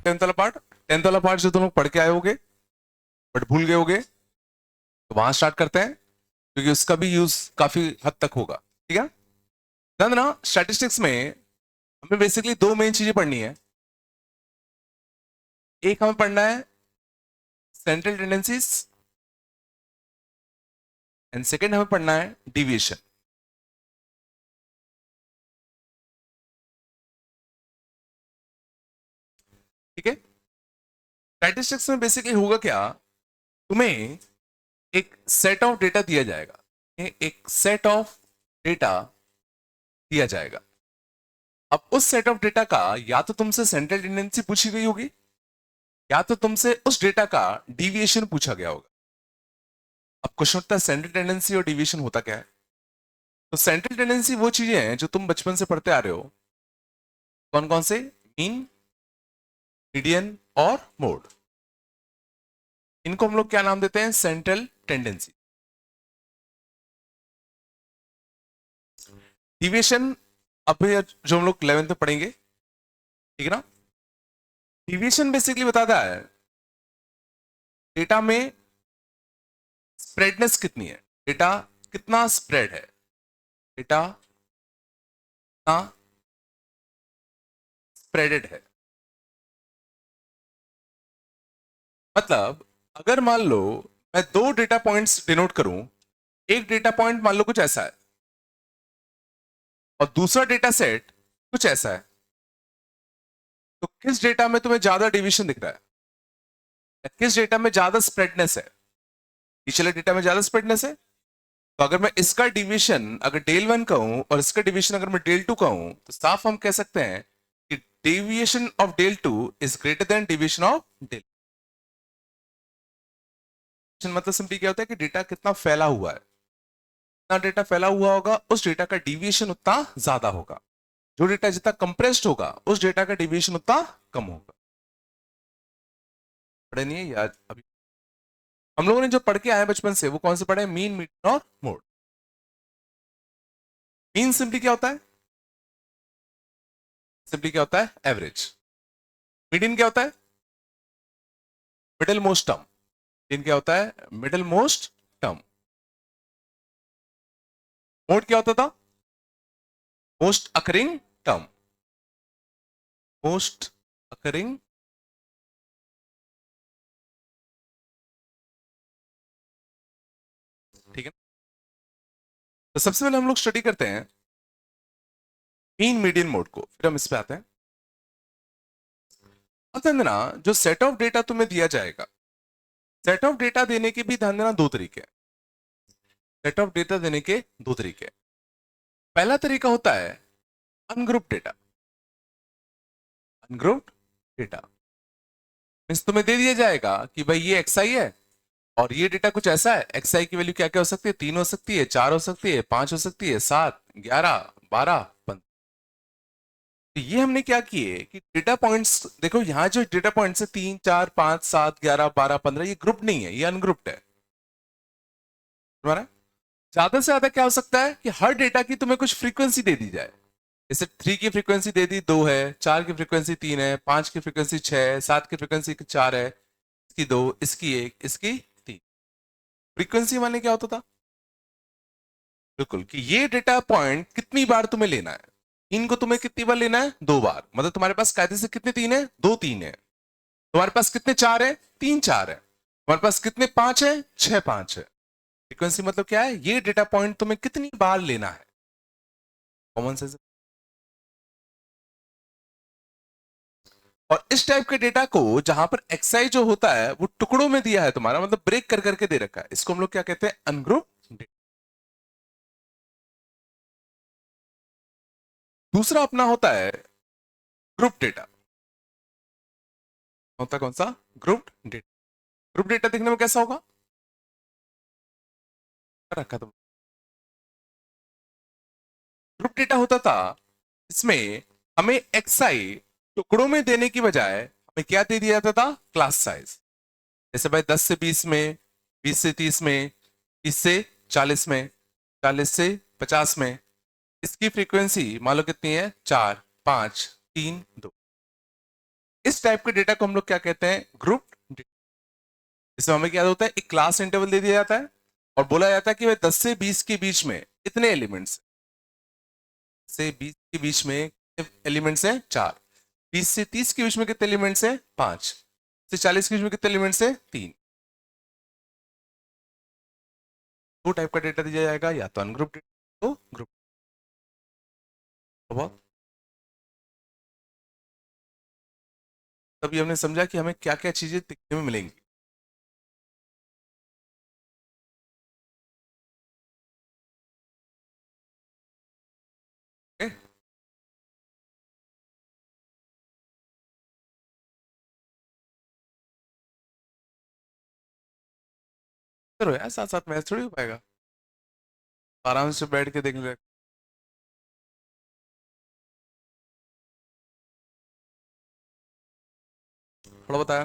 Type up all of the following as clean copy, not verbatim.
Tenth वाला part, tenth वाला part जो तुम लोग पढ़ के आए होगे बट भूल गए होगे, तो वहां स्टार्ट करते हैं क्योंकि उसका भी यूज काफी हद तक होगा। ठीक है, ध्यान देना स्टैटिस्टिक्स में हमें बेसिकली दो मेन चीजें पढ़नी है। एक हमें पढ़ना है सेंट्रल टेंडेंसीज एंड सेकेंड हमें पढ़ना है डिविएशन। ठीक है, स्टैटिस्टिक्स में बेसिकली होगा क्या, तुम्हें एक सेट ऑफ डेटा दिया जाएगा, एक सेट ऑफ डेटा दिया जाएगा। अब उस सेट ऑफ डेटा का या तो तुमसे सेंट्रल टेंडेंसी पूछी गई होगी या तो तुमसे उस डेटा का डिविएशन पूछा गया होगा। अब क्वेश्चन उठता है सेंट्रल टेंडेंसी और डिविएशन होता क्या है। तो सेंट्रल टेंडेंसी वो चीजें हैं जो तुम बचपन से पढ़ते आ रहे हो, कौन कौन से, मीन, मीडियन और मोड। इनको हम लोग क्या नाम देते हैं, सेंट्रल टेंडेंसी। डिविएशन अब जो हम लोग 11th में पढ़ेंगे, ठीक है ना। डिविएशन बेसिकली बताता है डेटा में स्प्रेडनेस कितनी है, डेटा कितना स्प्रेड है, डेटा कितना स्प्रेडेड है। मतलब अगर मान लो मैं दो डेटा पॉइंट्स डिनोट करूं, एक डेटा पॉइंट मान लो कुछ ऐसा है और दूसरा डेटा सेट कुछ ऐसा है, तो किस डेटा में तुम्हें ज्यादा डिवीजन दिख रहा है या किस डेटा में ज्यादा स्प्रेडनेस है। पिछले डेटा में ज्यादा स्प्रेडनेस है, तो अगर मैं इसका डिवीजन अगर डेल वन कहूं और इसका डिवीजन अगर मैं डेल टू कहूं, तो साफ हम कह सकते हैं कि deviation of del two is greater than division of del. मतलब सिंपली क्या होता है कि डेटा कितना फैला हुआ है, जितना डेटा फैला हुआ होगा उस डेटा का डिवीएशन उतना ज्यादा होगा, जो डेटा जितना कंप्रेस्ड होगा उस डेटा का डिवीएशन उतना कम होगा। पढ़े नहीं है यार अभी, हम लोगों ने जो पढ़ के आए बचपन से वो कौन से पढ़े, मीन, मीडियन और मोड। मीन सिंपली क्या होता है, सिंपली क्या होता है, एवरेज। मीडियन क्या होता है, मिडिल मोस्ट टर्म। मीडियन क्या होता है, मिडिल मोस्ट टर्म। मोड क्या होता था, most occurring term, most occurring. ठीक है, तो सबसे पहले हम लोग स्टडी करते हैं मीन मीडियन मोड को, फिर हम इस पे आते हैं। अब ध्यान देना जो सेट ऑफ डेटा तुम्हें दिया जाएगा, सेट ऑफ डेटा देने के भी ध्यान देना दो तरीके हैं। सेट ऑफ डेटा देने के दो तरीके हैं। पहला तरीका होता है ungroup data. Ungrouped data means तुम्हें दे दिया जाएगा कि भाई ये एक्स आई है और ये डेटा कुछ ऐसा है, एक्स आई की वैल्यू क्या क्या हो सकती है, 3 हो सकती है, 4 हो सकती है, 5 हो सकती है, 7, 11, 12, 15। तो ये हमने क्या किए कि डेटा पॉइंट्स देखो, यहाँ जो डेटा पॉइंट्स है 3, 4, 5, 7, 11, 12, 15, ये ग्रुप नहीं है, ये अनग्रुप्ड है तुम्हारा। ज्यादा से ज्यादा क्या हो सकता है कि हर डेटा की तुम्हें कुछ फ्रीक्वेंसी दे दी जाए, जैसे 3 की फ्रीक्वेंसी दे दी 2 है, 4 की फ्रीक्वेंसी 3 है, 5 की फ्रीक्वेंसी 6 है, 7 की फ्रीक्वेंसी 4 है, इसकी 2, इसकी 1, इसकी 3। फ्रीक्वेंसी माने क्या होता था, बिल्कुल कि ये डेटा पॉइंट कितनी बार तुम्हें लेना है, इनको तुम्हें कितनी बार लेना है, 2 बार। मतलब तुम्हारे पास कायदे से कितने 3 है, 2 3 है। तुम्हारे पास कितने 4 है, 3 4 है। तुम्हारे पास कितने 5 है, 6 5 है। फ्रीक्वेंसी मतलब क्या है, ये डेटा पॉइंट तुम्हें कितनी बार लेना है, कॉमन सेंस। और इस टाइप के डेटा को जहां पर एक्सआई जो होता है वो टुकड़ों में दिया है तुम्हारा, मतलब ब्रेक कर करके दे रखा है, इसको हम लोग क्या कहते हैं, अनग्रुप डेटा। दूसरा अपना होता है ग्रुप डेटा। होता है कौन सा, ग्रुप डेटा। ग्रुप डेटा देखने में कैसा होगा, रखा तो ग्रुप डेटा होता था, इसमें हमें एक्सआई टुकड़ों में देने की बजाय हमें क्या दे दिया जाता था, क्लास साइज। जैसे भाई 10 से 20 में, 20 से 30 में, 30 से 40 में, 40 से 50 में। इसकी फ्रीक्वेंसी मान लो कितनी है, 4 5 3 2। इस टाइप के डेटा को हम लोग क्या कहते हैं, ग्रुप। इसमें हमें क्या होता है, एक क्लास इंटरवल दे दिया जाता है और बोला जाता है कि भाई 10 से 20 के बीच में इतने एलिमेंट्स से 20 के बीच में एलिमेंट्स हैं 4, 20 से 30 के बीच में कितने एलिमेंट्स हैं 5, से 40 के बीच में कितने एलिमेंट्स हैं 3। दो टाइप का डेटा दिया जाएगा, या तो अनग्रुप डेटा तो ग्रुप। तभी हमने समझा कि हमें क्या क्या चीजें दिखने में मिलेंगी। ओके? करो यार, साथ साथ मैच थोड़ी हो पाएगा, आराम से बैठ के देख ले। थोड़ा बताया।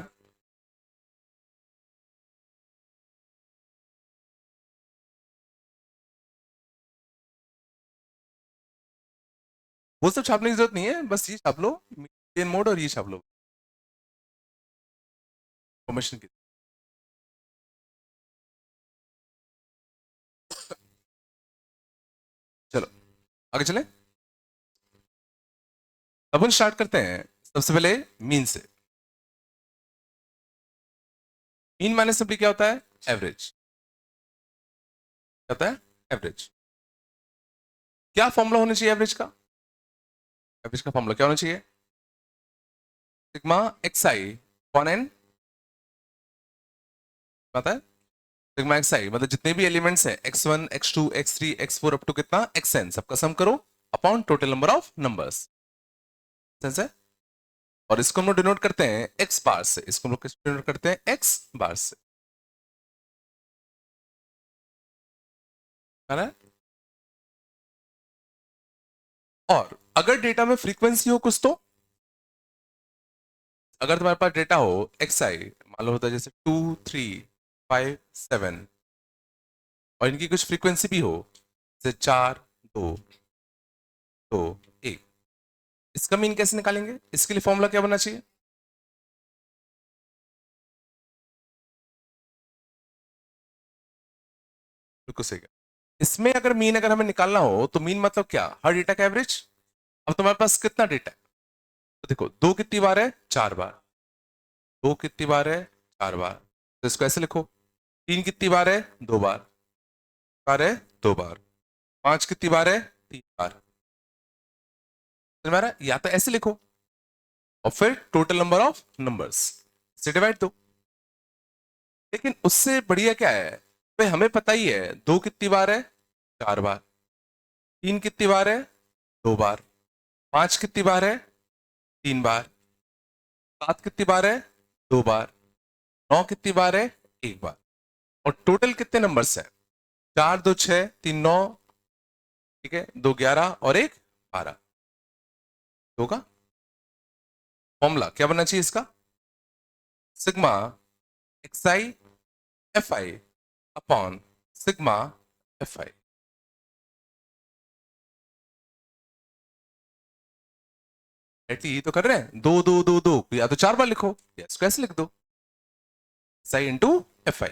वो सब छापने की जरूरत नहीं है, बस ये छाप लो, मीडियन मोड, और ये छाप लो फॉर्मेशन की। चलो आगे चले। अपन स्टार्ट करते हैं सबसे पहले मीन से। मीन माने सिंपली क्या होता है, एवरेज। क्या होता है, एवरेज। क्या फॉर्मूला होना चाहिए एवरेज का, एवरेज का फॉर्मूला क्या होना चाहिए, सिग्मा एक्स आई अपॉन एन। पता है, सिग्मा एक्स आई मतलब जितने भी एलिमेंट्स हैं x1 x2 x3 x4 up to कितना xn, सबका सम करो upon total number of numbers. Sense है। और इसको हम लोग डिनोट करते हैं x बार से, इसको हम लोग किस डिनोट करते हैं, x बार से। है ना। और अगर डेटा में फ्रीक्वेंसी हो कुछ, तो अगर तुम्हारे पास डेटा हो एक्स आई, मान लो होता है जैसे 2 3 5 7, और इनकी कुछ फ्रीक्वेंसी भी हो जैसे 4 2 2 1, इसका मीन कैसे निकालेंगे, इसके लिए फॉर्मूला क्या बनना चाहिए। बिल्कुल सही है। इसमें अगर मीन अगर हमें निकालना हो तो मीन मतलब क्या, हर डेटा का एवरेज। अब तुम्हारे पास कितना डेटा है, तो देखो दो कितनी बार है, 4 बार। दो कितनी बार है, 4 बार, तो इसको ऐसे लिखो। तीन कितनी बार है, 2 बार, बार है 2 बार। पांच कितनी बार है, 3 बार। तुम्हारा या तो ऐसे लिखो और फिर टोटल नंबर ऑफ नंबर्स से डिवाइड दो। लेकिन उससे बढ़िया क्या है, भाई हमें पता ही है दो कितनी बार है, 4 बार। तीन कितनी बार है, 2 बार। पांच कितनी बार है, 3 बार। सात कितनी बार है, 2 बार। नौ कितनी बार है, 1 बार। और टोटल कितने नंबर्स हैं, 4 2 6 3 9, ठीक है, 2 11 और एक 12 होगा। फॉर्मूला क्या बनना चाहिए इसका, sigma X I F I upon sigma F आई। यही तो कर रहे हैं, दो दो दो दो, या तो 4 बार लिखो या इसको ऐसे लिख दो, साई इंटू एफ आई।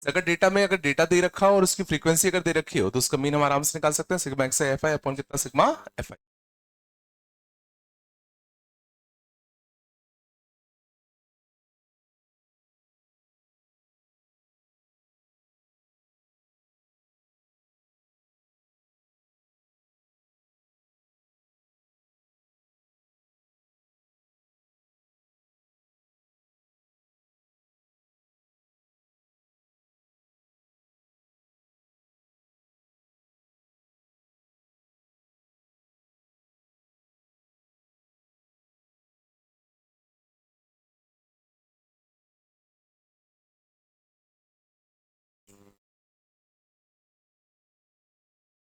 अगर डेटा में अगर डेटा दे रखा हो और उसकी फ्रीक्वेंसी अगर दे रखी हो तो उसका मीन हम आराम से निकाल सकते हैं, sigma X I F I upon कितना, सिग्मा एफ आई।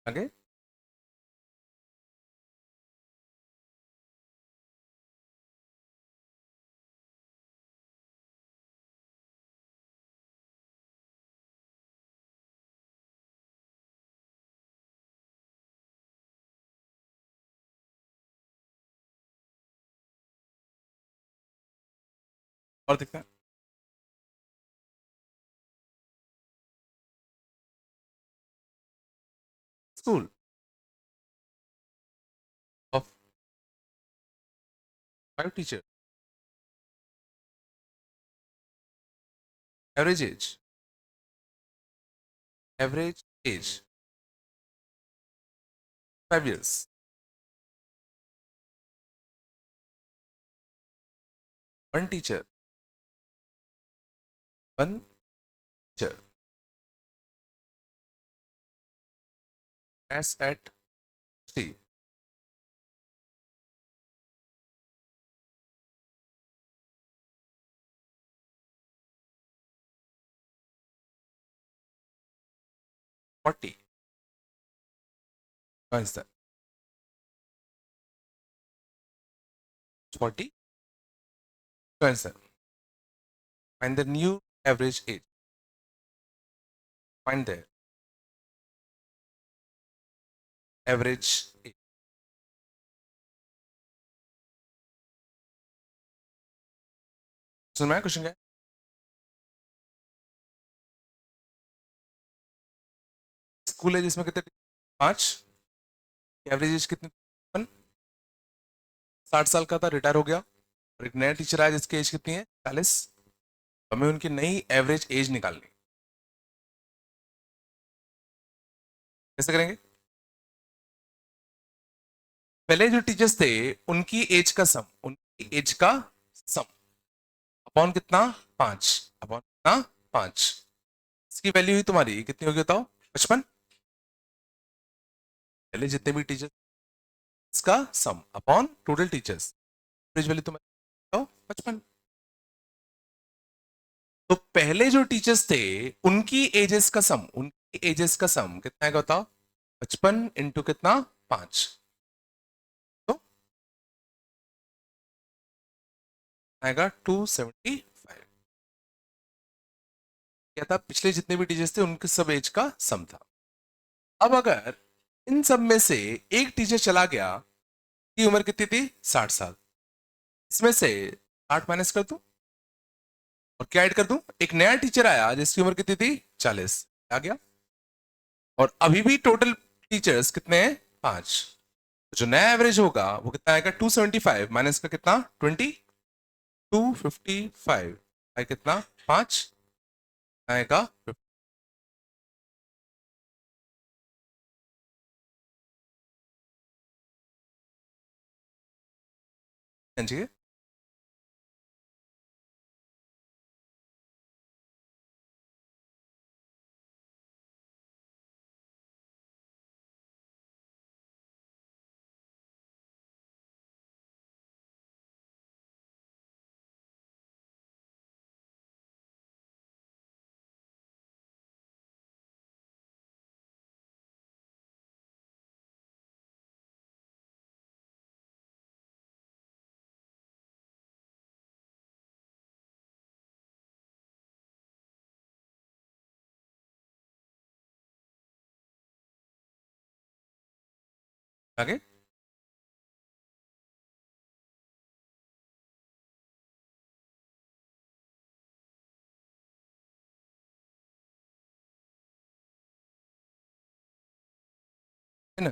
आगे और देखते हैं। School of 5 teacher, average age, average age 5 years, 1 teacher, 1 teacher, S at C, 40, answer 40, answer find the new average age, find the average age। सुन में question क्या है? School है जिसमें कितने, 5, एवरेज एज कितनी, 60 साल का था, रिटायर हो गया, और एक नया टीचर आया जिसकी एज कितनी है, 40। हमें उनकी नई एवरेज एज निकालनी, कैसे करेंगे? पहले जो टीचर्स थे उनकी एज का सम, उनकी एज का सम अपॉन कितना, 5, अपॉन कितना, 5, इसकी वैल्यू हुई तुम्हारी कितनी होगी बताओ, 55। पहले जितने भी टीचर्स का सम upon total teachers, average value तुम्हारी बताओ 55। तो पहले जो टीचर्स थे उनकी एजेस का सम, उनकी एजेस का सम कितना है बताओ, 55 इंटू कितना, 5, तो आएगा 275। क्या था, पिछले जितने भी टीचर्स थे उनके सब एज का सम था। अब अगर इन सब में से एक टीचर चला गया, की उम्र कितनी थी, 60 साल, इसमें से 8 माइनस कर दूं और क्या ऐड कर दूं, एक नया टीचर आया जिसकी उम्र कितनी थी, 40 आ गया, और अभी भी टोटल टीचर्स कितने हैं, 5। जो नया एवरेज होगा वो कितना आएगा, 275 माइनस का कितना, 20, 255 आए कितना, 5 आएगा 50। समझिए, आगे है ना,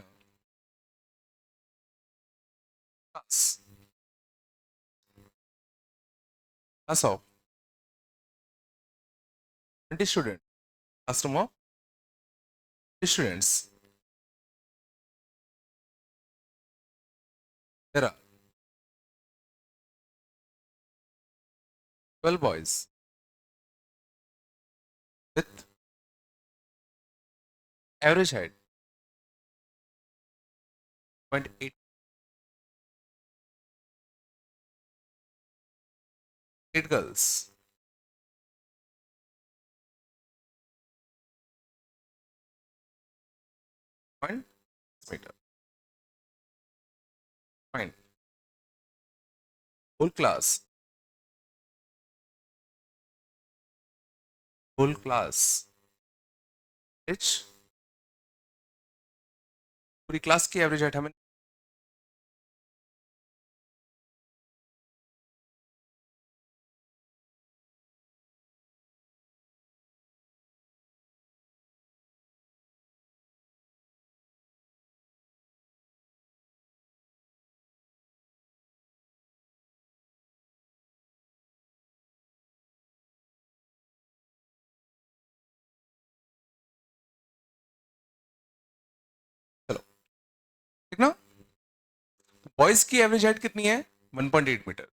class, class of 20 student, classroom of students, there are 12 boys with average height 0.8, 8 girls, point metre, fine whole class, whole class H, पूरी क्लास की एवरेज हाइट हमें, बॉयज की एवरेज हाइट कितनी है? 1.8 मीटर।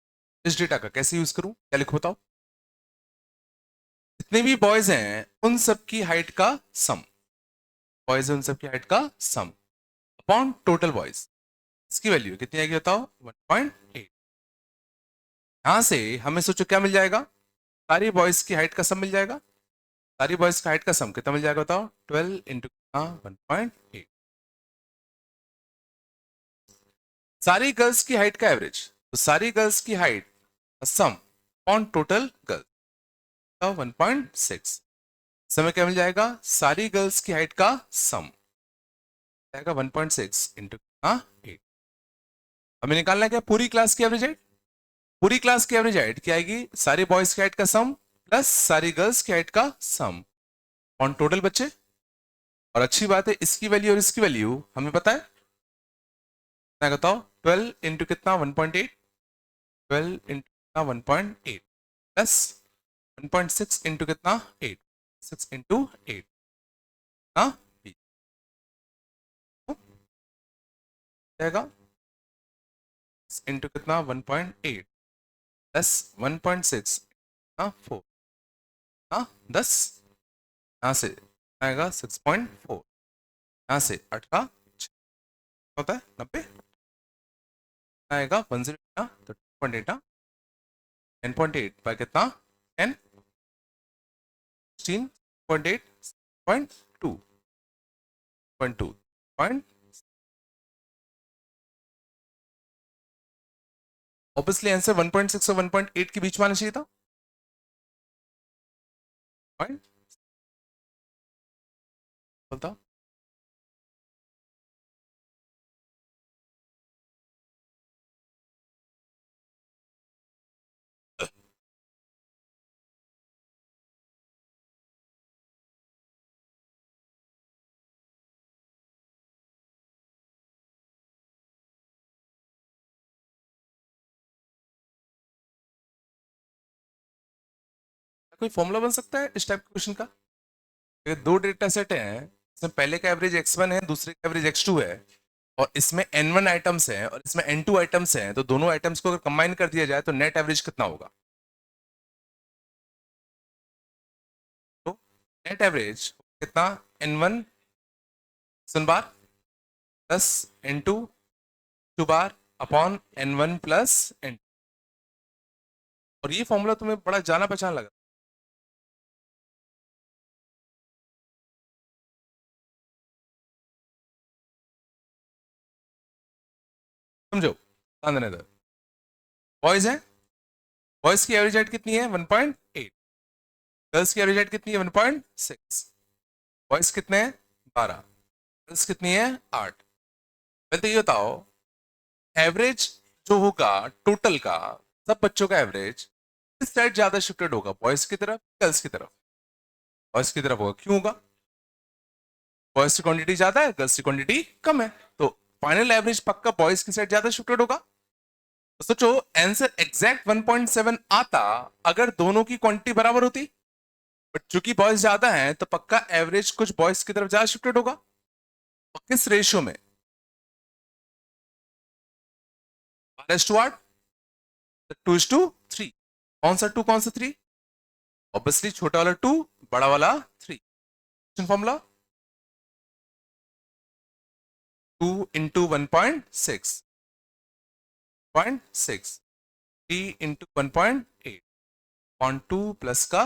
इस डेटा का कैसे यूज करूं, क्या लिखो बताओ? जितने भी बॉयज हैं उन सब की हाइट का सम, बॉयज है उन सब की हाइट का सम अपॉन टोटल बॉयज, इसकी वैल्यू कितनी आएगी बताओ? 1.8। यहां से हमें सोचो क्या मिल जाएगा? सारी बॉयज की हाइट का सम मिल जाएगा। सारी बॉयज की हाइट का सम कितना मिल जाएगा बताओ? 12 इंटू 1.8। सारी गर्ल्स की हाइट का एवरेज, तो सारी गर्ल्स की height sum on total girls 1.6। समय क्या मिल जाएगा? सारी गर्ल्स की हाइट का सम जाएगा 1.6 इंटू 8। हमें निकालना है क्या? पूरी क्लास की एवरेज हाइट। पूरी क्लास की एवरेज हाइट क्या आएगी? सारी बॉयज की हाइट का सम प्लस सारी गर्ल्स की हाइट का सम ऑन टोटल बच्चे। और अच्छी बात है, इसकी वैल्यू और इसकी वैल्यू हमें पता है, क्या बताओ? 12 इंटू कितना? 1.8। 12 इंटू कितना? 1.8 प्लस 1.6 इंटू कितना? 8। 6 इंटू 8 ना जाएगा इंटू कितना? 1.8 प्लस 1.6 हाँ 4 हाँ 10। यहाँ से आएगा 6.4, यहाँ से 8 का 6 होता है 90, आएगा 10 तो 2.8 10.8 बाय कितना? 10 16.8 0.2 पॉइंट। ऑब्वियसली आंसर 1.6 और 1.8 के बीच में आना चाहिए था। पॉइंट बोलता कोई फॉर्मूला बन सकता है इस टाइप के क्वेश्चन का? अगर दो डेटा सेट हैं, इसमें पहले का एवरेज x1 है, दूसरे का एवरेज x2 है, और इसमें n1 आइटम्स हैं और इसमें n2 आइटम्स हैं, तो दोनों आइटम्स को अगर कंबाइन कर दिया जाए तो नेट एवरेज कितना होगा? तो नेट एवरेज कितना? n1 sun bar plus n2 two bar upon n1 plus n। और ये फॉर्मूला तुम्हें बड़ा जाना पहचान लगा, समझो? ध्यान देने दो। बॉयज है, बॉयज की एवरेज हाइट कितनी है? 1.8। गर्ल्स की एवरेज हाइट कितनी है? 1.6। बॉयज कितने हैं? 12। गर्ल्स कितनी है? 8। पहले तो ये बताओ, एवरेज जो होगा टोटल का, सब बच्चों का एवरेज किस साइड ज्यादा शिफ्टेड होगा? बॉयज की तरफ, गर्ल्स की तरफ? बॉयज की तरफ होगा। क्यों होगा? बॉयज की क्वांटिटी ज्यादा है, गर्ल्स की क्वांटिटी कम है, तो फाइनल एवरेज पक्का बॉयज की साइड ज्यादा शिफ्टेड होगा। तो सोचो, आंसर एग्जैक्ट 1.7 आता अगर दोनों की क्वांटिटी बराबर होती, बट चूंकि बॉयज ज्यादा हैं तो पक्का एवरेज कुछ बॉयज की तरफ ज्यादा शिफ्टेड होगा। और किस रेशियो में? 12:8, 2:3। कौन सा 2, कौन सा 3? ऑब्वियसली छोटा वाला 2, बड़ा वाला 3। Formula 2 into 1.6 0.6 3 into 1.8 point 2 plus का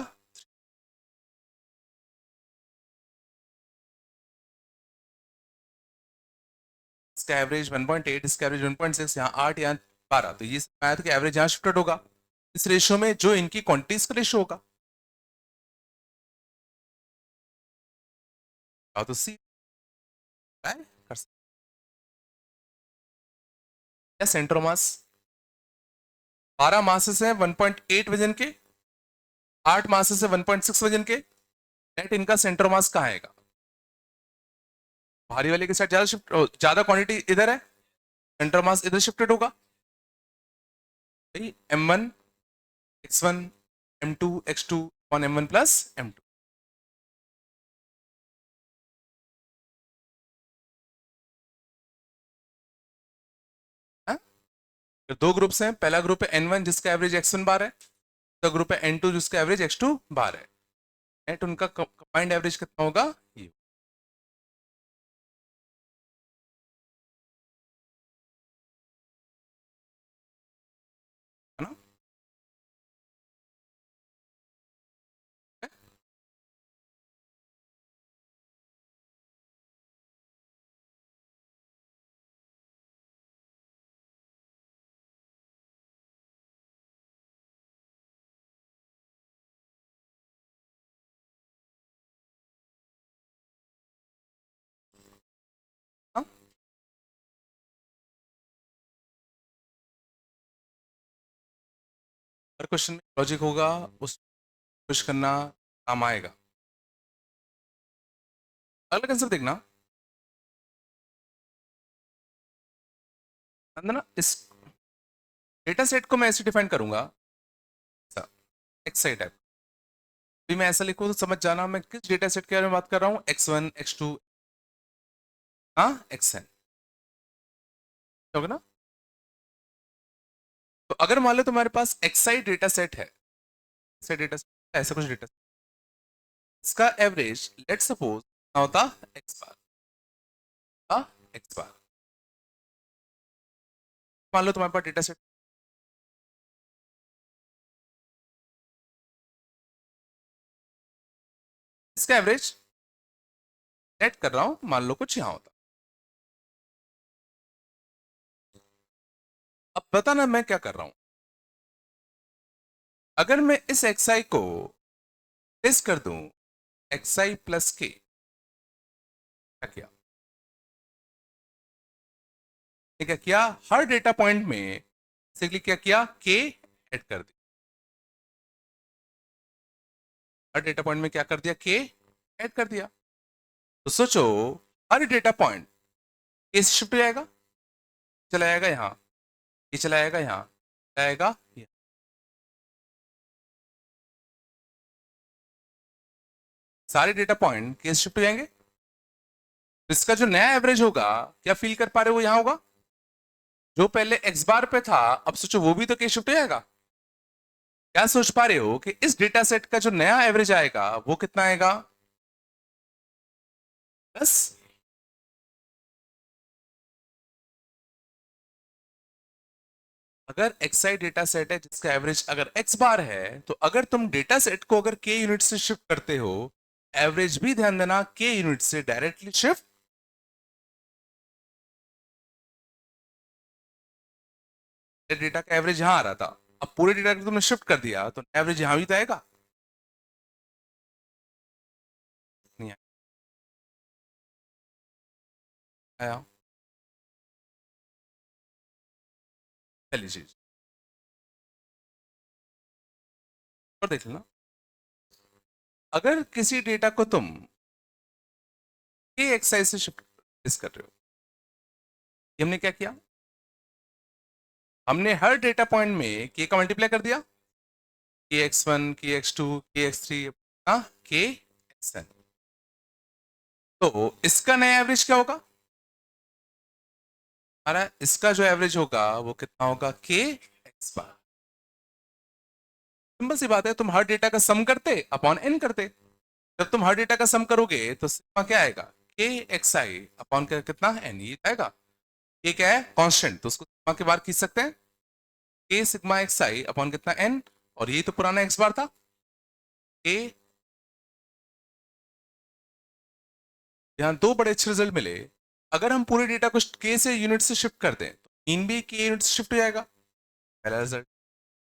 इसका एवरेज 1.8, इसका एवरेज 1.6, यहाँ 8 यहाँ 12, तो ये मैथ का एवरेज यहाँ शिफ्टेड होगा इस रेशियो में जो इनकी क्वांटिटीज का रेशियो होगा। तो सी कर सकते हैं। सेंटर मास 12 मासेस है 1.8 वजन के, 8 मासेस है 1.6 वजन के, नेट इनका सेंटर मास कहाँ आएगा? भारी वाले के साथ ज्यादा शिफ्ट, ज्यादा क्वांटिटी इधर है, सेंटर मास इधर शिफ्टेड होगा। m1 x1 m2 x2 on m1 plus m2। फिर दो ग्रुप्स हैं, पहला ग्रुप है N1 जिसका एवरेज X1 बार है, दूसरा ग्रुप है N2 जिसका एवरेज X2 बार है। नेट उनका कंबाइंड एवरेज कितना होगा, ये है ना। हाँ? हर क्वेश्चन में लॉजिक होगा, उस पुश करना काम आएगा। अगला आंसर देखना, ना इस डेटा सेट को मैं ऐसे डिफाइन करूंगा, एक्स आई टाइप। भी मैं ऐसा लिखूं तो समझ जाना मैं किस डेटा सेट के बारे में बात कर रहा हूँ, X1 X2, हाँ Xn, होगा ना। तो अगर मान लो तुम्हारे पास XI डेटा सेट है, XI डेटा सेट ऐसा कुछ डेटा, इसका एवरेज लेट सपोज ना होता एक्स बार, हाँ एक्स बार। मान लो तुम्हारे पास डेटा सेट, इसका एवरेज नेट कर रहा हूं, मान लो कुछ यहां होता। अब बताना मैं क्या कर रहा हूं, अगर मैं इस XI को टेस्ट कर दूं, XI प्लस के, क्या किया, क्या किया, हर डेटा पॉइंट में बेसिकली क्या किया, के ऐड कर दिया, हर डेटा पॉइंट में क्या कर दिया, के ऐड कर दिया। तो सोचो हर डेटा पॉइंट के से शिफ्ट हो जाएगा, चला जाएगा यहाँ, ये चला जाएगा यहाँ, जाएगा ये। सारे डेटा पॉइंट के से शिफ्ट हो जाएंगे, तो इसका जो नया एवरेज होगा, क्या फील कर पा रहे हो, वो यहां होगा। जो पहले एक्स बार पे था, अब सोचो वो भी तो के शिफ्ट हो जाएगा। क्या सोच पा रहे हो कि इस डेटा सेट का जो नया एवरेज आएगा वो कितना आएगा, 10। अगर XI डेटा सेट है जिसका एवरेज अगर x बार है, तो अगर तुम डेटा सेट को अगर k यूनिट से शिफ्ट करते हो, एवरेज भी ध्यान देना k यूनिट से डायरेक्टली शिफ्ट। डेटा का एवरेज यहां आ रहा था, अब पूरे डेटा को तुमने शिफ्ट कर दिया तो एवरेज यहां भी तो आएगा, नहीं आया। पहली चीज और देख लेना, अगर किसी डेटा को तुम के XI से शिफ्ट कर रहे हो, ये हमने क्या किया, हमने हर डेटा पॉइंट में के का मल्टीप्लाई कर दिया, के X1 के X2 के X3, हाँ के XN। तो इसका नया एवरेज क्या होगा, हमारा इसका जो एवरेज होगा वो कितना होगा, के एक्स बार। सिंपल सी बात है, तुम हर डेटा का सम करते अपॉन एन करते, जब तुम हर डेटा का सम करोगे तो सिग्मा क्या आएगा, के एक्स आई अपॉन कितना एन, ये आएगा। ये क्या है, कांस्टेंट, तो उसको सिग्मा के बार खींच सकते हैं, के सिग्मा एक्स आई अपॉन कितना एन, और ये तो पुराना एक्स बार था, के। यहाँ दो बड़े अच्छे रिजल्ट मिले, अगर हम पूरे डेटा को के से यूनिट से शिफ्ट कर दें तो मीन भी के यूनिट से शिफ्ट हो जाएगा, पहला रिजल्ट।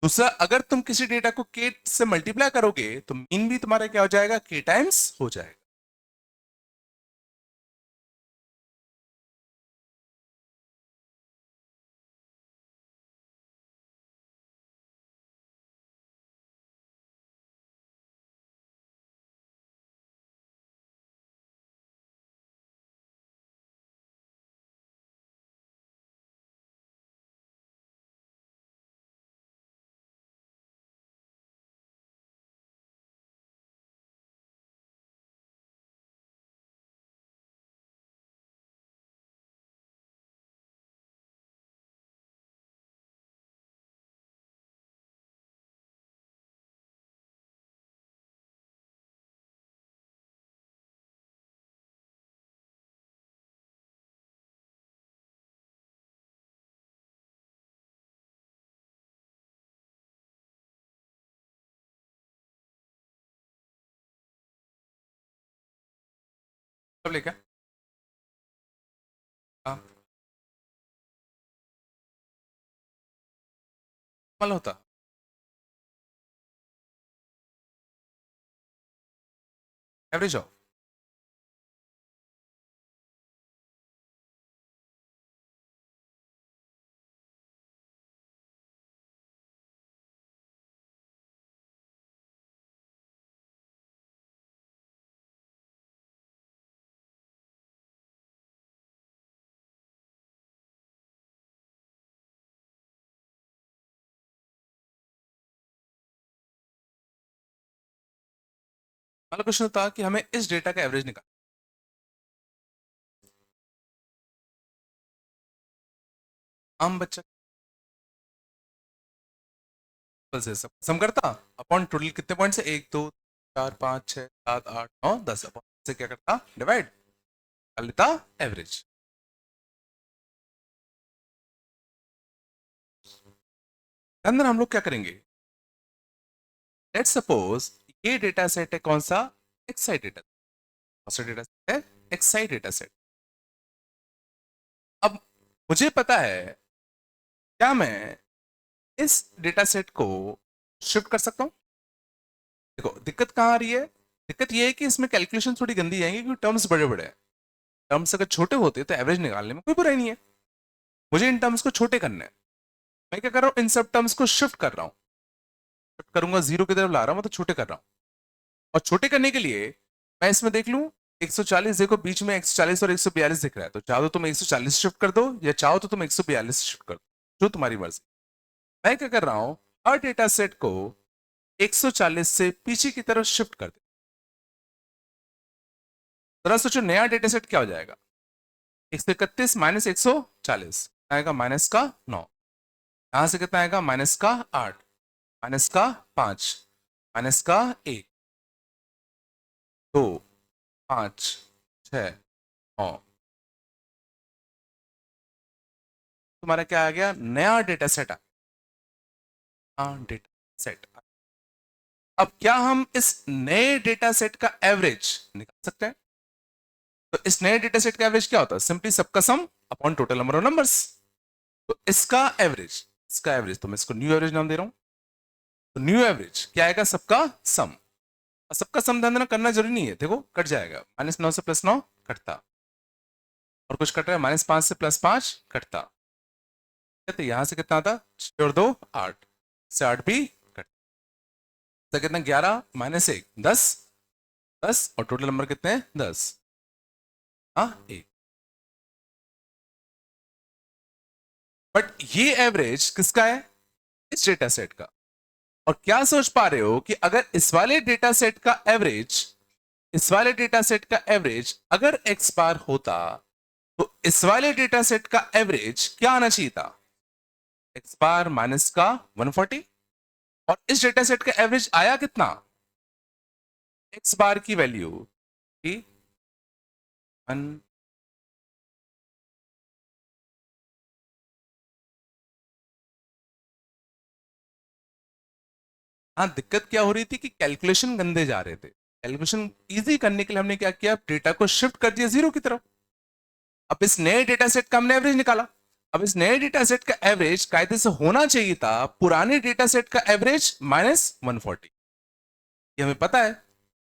दूसरा, अगर तुम किसी डेटा को के से मल्टीप्लाई करोगे तो मीन भी तुम्हारा क्या हो जाएगा, के टाइम्स हो जाएगा। सब लेके हाँ मल होता एवरेज हो। वाला क्वेश्चन था कि हमें इस डेटा का एवरेज निकाल आम बच्चा से सब सम करता अपॉन टोटल कितने पॉइंट से 1 2 4 5 6 7 8 9 10 अपॉन से क्या करता डिवाइड कर लेता एवरेज। अंदर हम लोग क्या करेंगे, लेट्स सपोज ये डेटा सेट है कौन सा, एक्साई डेटा, कौन सा डेटा सेट है, एक्साई डेटा सेट। अब मुझे पता है क्या मैं इस डेटा सेट को शिफ्ट कर सकता हूं। देखो दिक्कत कहां आ रही है, दिक्कत ये है कि इसमें कैलकुलेशन थोड़ी गंदी जाएंगी क्योंकि टर्म्स बड़े बड़े हैं। टर्म्स अगर छोटे होते तो एवरेज निकालने में कोई बुराई नहीं है। मुझे इन टर्म्स को छोटे करना है, मैं क्या कर रहा हूं, इन सब टर्म्स को शिफ्ट कर रहा हूं, शिफ्ट करूंगा जीरो की तरफ ला रहा हूं, मतलब छोटे कर रहा हूं। और छोटे करने के लिए मैं इसमें देख लूं 140, देखो बीच में 140 और 142 दिख रहा है, तो चाहो तो तुम 140 शिफ्ट कर दो या चाहो तो तुम 142 शिफ्ट कर दो, जो तुम्हारी मर्जी। मैं क्या कर रहा हूं, हर डेटा सेट को 140 से पीछे की तरफ शिफ्ट कर दे। जरा सोचो नया डेटा सेट क्या हो जाएगा, 131 माइनस 140 आएगा माइनस का 9, यहां से कितना आएगा माइनस का 8, माइनस का 5, माइनस का 1, 2, 5, 6, 9, तुम्हारा क्या आ गया, नया डेटा सेट आ डेटा सेट। अब क्या हम इस नए डेटा सेट का एवरेज निकाल सकते हैं। तो इस नए डेटा सेट का एवरेज क्या होता है, सिंपली सबका सम upon total number of numbers. तो इसका एवरेज तो मैं इसको न्यू एवरेज नाम दे रहा हूं। तो न्यू एवरेज क्या आएगा, सबका सम। और सबका सम ध्यान देना करना जरूरी नहीं है, देखो कट जाएगा, -9 से +9 कटता, और कुछ कट रहा है -5 से +5 कटता, तो यहां से कितना आता 6 और 2 8 से 8 भी कट, तो कितना 11 -1 10, 10 और टोटल नंबर कितने हैं 10, हाँ 1। बट ये एवरेज किसका है, इस डेटा सेट का। और क्या सोच पा रहे हो कि अगर इस वाले डेटा सेट का एवरेज, इस वाले डेटा सेट का एवरेज अगर x बार होता तो इस वाले डेटा सेट का एवरेज क्या आना चाहिए था, x बार माइनस का 140। और इस डेटा सेट का एवरेज आया कितना, x बार की वैल्यू थी 1। हाँ दिक्कत क्या हो रही थी कि कैलकुलेशन गंदे जा रहे थे, कैलकुलेशन इजी करने के लिए हमने क्या किया, डेटा को शिफ्ट कर दिया जीरो की तरफ। अब इस नए डेटा सेट का हमने एवरेज निकाला। अब इस नए डेटा सेट का एवरेज कायदे से होना चाहिए था पुराने डेटा सेट का एवरेज -140। ये हमें पता है,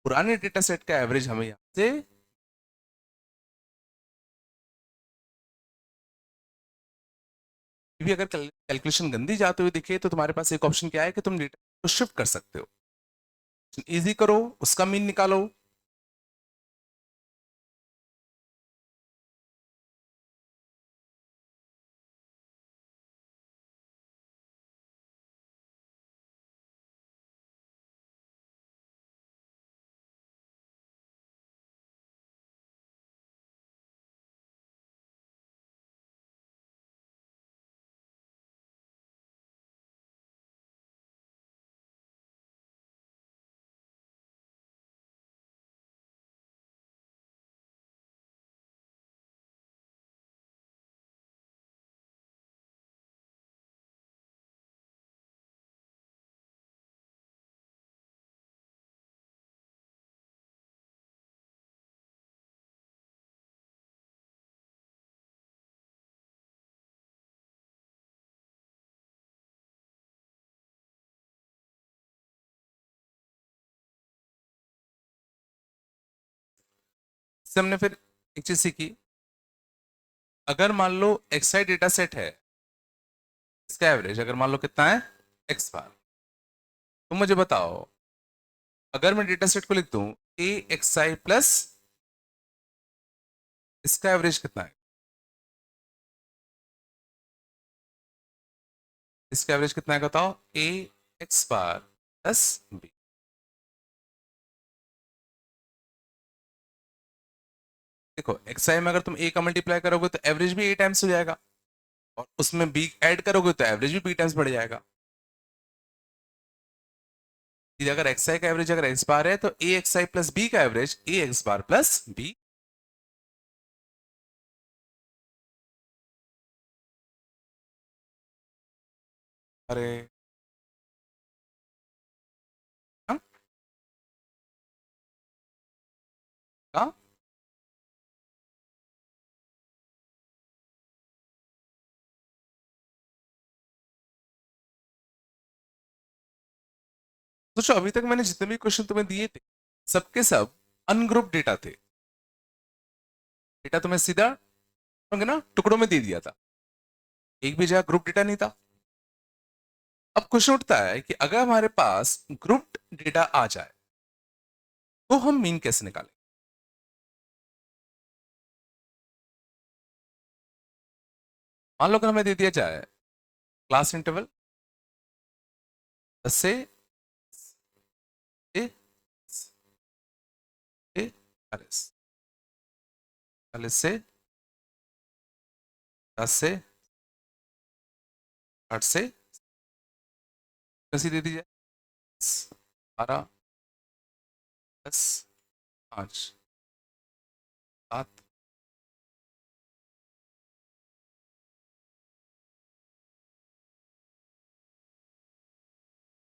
पुराने डेटा सेट का एवरेज हमें यहां से, भी अगर कैलकुलेशन गंदी जाते हुए दिखे तो तुम्हारे पास एक ऑप्शन क्या है कि तुम डेटा को शिफ्ट कर सकते हो, इजी करो, उसका मीन निकालो। इससे हमने फिर एक चीज सीखी, अगर मान लो एक्सआई डेटा सेट है, इसका एवरेज अगर मान लो कितना है एक्स बार, तो मुझे बताओ अगर मैं डेटा सेट को लिख दूं ए एक्स आई प्लस, इसका एवरेज कितना है, इसका एवरेज कितना है बताओ, ए एक्स बार प्लस बी। देखो एक्स आई में अगर तुम ए का मल्टीप्लाई करोगे तो एवरेज भी ए टाइम्स हो जाएगा, और उसमें बी ऐड करोगे तो एवरेज भी बी टाइम्स बढ़ जाएगा। अगर एक्स आई का एवरेज अगर एक्स बार है तो ए एक्स आई प्लस बी का एवरेज ए एक्स बार प्लस बी। अरे हाँ हाँ? सोचो अभी तक मैंने जितने भी क्वेश्चन तुम्हें दिए थे सबके सब अनग्रुप डेटा थे, डेटा तुम्हें सीधा होंगे ना टुकड़ों में दे दिया था, एक भी जगह ग्रुप डेटा नहीं था। अब क्वेश्चन उठता है कि अगर हमारे पास ग्रुप डेटा आ जाए तो हम मीन कैसे निकालें। मान लो अगर हमें दे दिया जाए क्लास इंटरवल 10 से ए, ए 40, 40 से 10 से 8 से कैसी दे दी जाए, 12 10 5 7,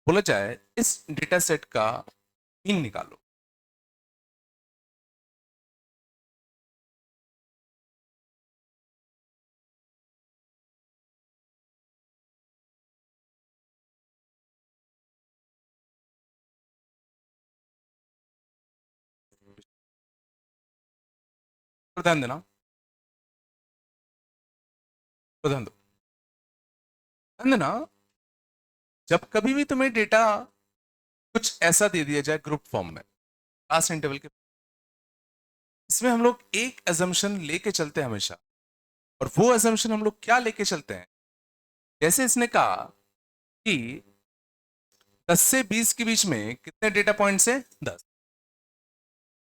बोला जाए इस डेटा सेट का मीन निकालो। तो ध्यान देना, तो ध्यान देना, जब कभी भी तुम्हें डेटा कुछ ऐसा दे दिया जाए ग्रुप फॉर्म में क्लास इंटरवल के, इसमें हम लोग एक अजम्पशन लेके चलते हैं हमेशा, और वो अजम्पशन हम लोग क्या लेके चलते हैं, जैसे इसने कहा कि 10 से 20 के बीच में कितने डेटा पॉइंट्स है 10,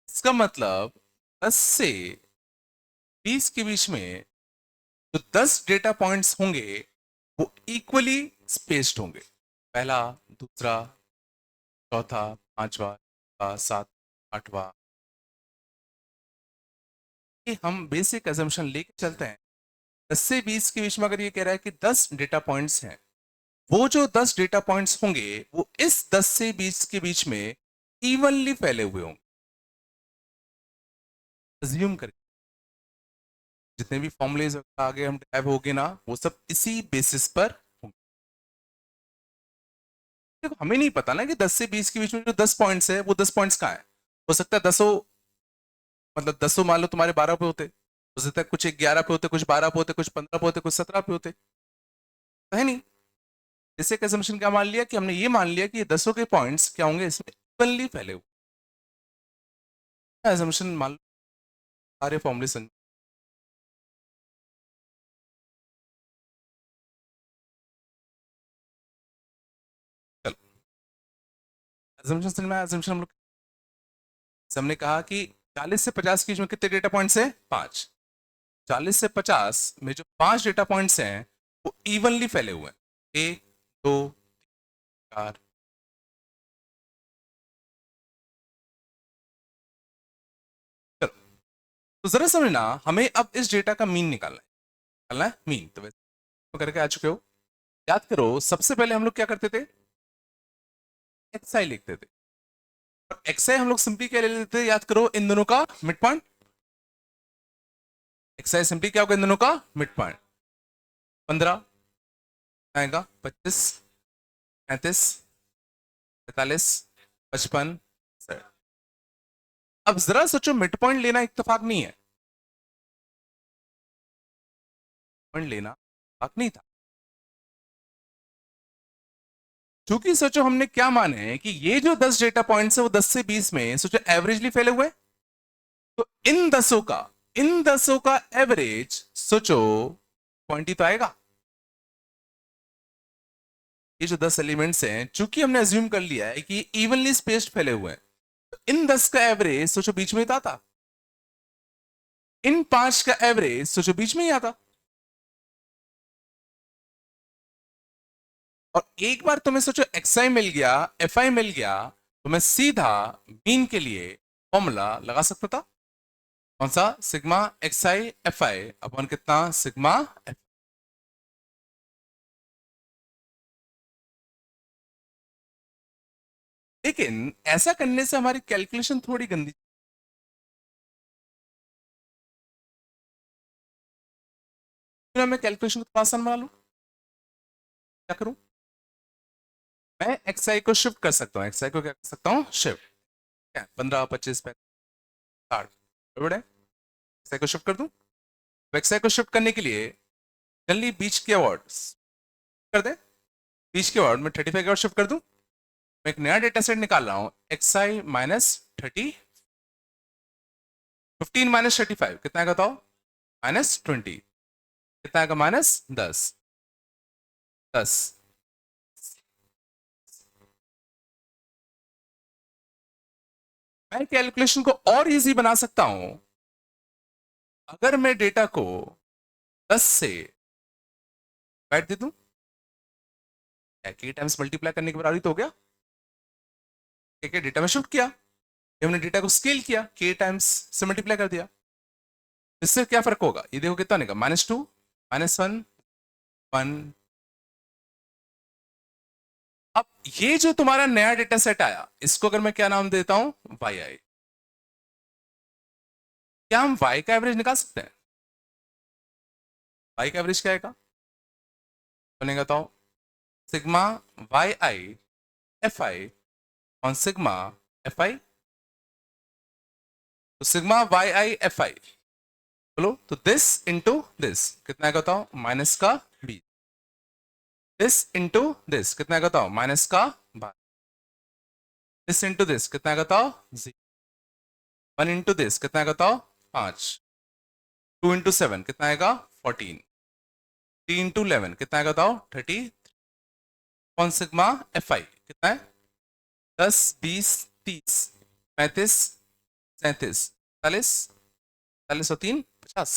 इसका मतलब 10 से 20 के बीच में जो 10 डेटा पॉइंट्स होंगे वो इक्वली स्पेस्ड होंगे, पहला दूसरा चौथा पांचवा सात आठवां। ये हम बेसिक अजम्पशन लेके चलते हैं, 10 से 20 के बीच में अगर ये कह रहा है कि 10 डेटा पॉइंट्स हैं, वो जो 10 डेटा पॉइंट्स होंगे वो इस 10 से 20 के बीच में इवनली फैले हुए होंगे, अज्यूम करके जितने भी फॉर्मुलेज आगे हम टैब होंगे ना वो सब इसी बेसिस पर होंगे। देखो हमें नहीं पता ना कि 10 से 20 के बीच में जो 10 पॉइंट्स है वो 10 पॉइंट्स कहाँ है, हो सकता है दसों, मतलब दसों मान लो तुम्हारे 12 पे होते, हो सकता है कुछ 11 पे होते, कुछ 12 पे होते, कुछ 15 पे होते, कुछ 17 पे होते, तो है नहीं। जैसे कंजम्पशन क्या मान लिया कि हमने ये मान लिया कि ये दसों के पॉइंट्स क्या होंगे इसमें इक्वली फैले हुए, assumption मान लो सारे फॉर्मूले समझ। चलो assumption समझ में आया, assumption हम लोग हमने कहा कि 40 से 50 के बीच में कितने डेटा पॉइंट्स हैं 5, 40 से 50 में जो 5 डेटा पॉइंट्स हैं वो इवनली फैले हुए हैं, एक दो चार। चलो तो जरा समझना, हमें अब इस डेटा का मीन निकालना है मीन, तो वैसे तो करके आ चुके हो, याद करो सबसे पहले हम लोग क्या करते थे, एक्स आई लिखते थे, और एक्स आई हम लोग सिंपली क्या ले लेते थे, याद करो इन दोनों का mid point, x I simply क्या होगा इन दोनों का मिड पॉइंट, 15 आएगा, 25 35 45 55 अब जरा सोचो, मिड पॉइंट लेना इत्तेफाक नहीं है, पॉइंट लेना इत्तेफाक नहीं था, क्योंकि सोचो हमने क्या माने हैं कि ये जो 10 डेटा पॉइंट्स है वो 10 से 20 में सोचो एवरेजली फैले हुए हैं। तो इन दसों का एवरेज सोचो पॉइंट ही तो आएगा। ये जो 10 एलिमेंट्स हैं, चूंकि हमने अज्यूम कर लिया है कि इवनली स्पेस्ड फैले हुए हैं, तो इन 10 का एवरेज सोचो बीच में ही तो आता, इन 5 का एवरेज सोचो बीच में ही आता। और एक बार तुम्हें सोचो एक्स आई मिल गया, एफ आई मिल गया, तो मैं सीधा मीन के लिए फॉर्मूला लगा सकता था। कौन सा? Sigma X I F I upon कितना? Sigma F. लेकिन ऐसा करने से हमारी कैलकुलेशन थोड़ी गंदी। फिर मैं कैलकुलेशन को आसान बना लूं, क्या करूं? मैं एक्स आई को शिफ्ट कर सकता हूं, एक्स आई को क्या कर सकता हूं? शिफ्ट। क्या 15 25 60 बराबर है, एक्स आई को शिफ्ट कर दूं। एक्स आई को शिफ्ट करने के लिए जनरली बीच के वर्ड्स कर दे, बीच के वर्ड में 35 के वर्ड शिफ्ट कर दूं। मैं एक नया डेटा सेट निकाल रहा हूं, एक्स आई माइनस 30, 15 माइनस 35 कितना आएगा बताओ? -20। कितना आएगा? -10। 10। मैं कैलकुलेशन को और इजी बना सकता हूं, अगर मैं डेटा को 10 से डिवाइड दे दूं, के टाइम्स मल्टीप्लाई करने के बराबर तो हो गया। के डेटा में शिफ्ट किया, हमने डेटा को स्केल किया, के टाइम्स से मल्टीप्लाई कर दिया। इससे क्या फर्क होगा? ये देखो कितना निकला, -2 -1 1। अब ये जो तुम्हारा नया डेटा सेट आया, इसको अगर मैं क्या नाम देता हूं? वाई आई। क्या हम वाई का एवरेज निकाल सकते हैं? वाई का एवरेज क्या आएगा बनेगा तो? Sigma Y I F I on sigma F I. तो sigma Y I F I बोलो तो दिस इंटू दिस कितना आएगा बताओ? माइनस का 20। दिस इंटू दिस कितना आएगा बताओ? माइनस का 12। दिस इंटू दिस कितना आएगा बताओ? 1 इंटू दिस कितना आएगा बताओ? 5। 2 इंटू 7 कितना आएगा? 14। 3 इंटू 11 कितना आएगा बताओ? 30। कौन सिग्मा एफ आई कितना है? 10 20 30 35 37 40 40 और 3 50।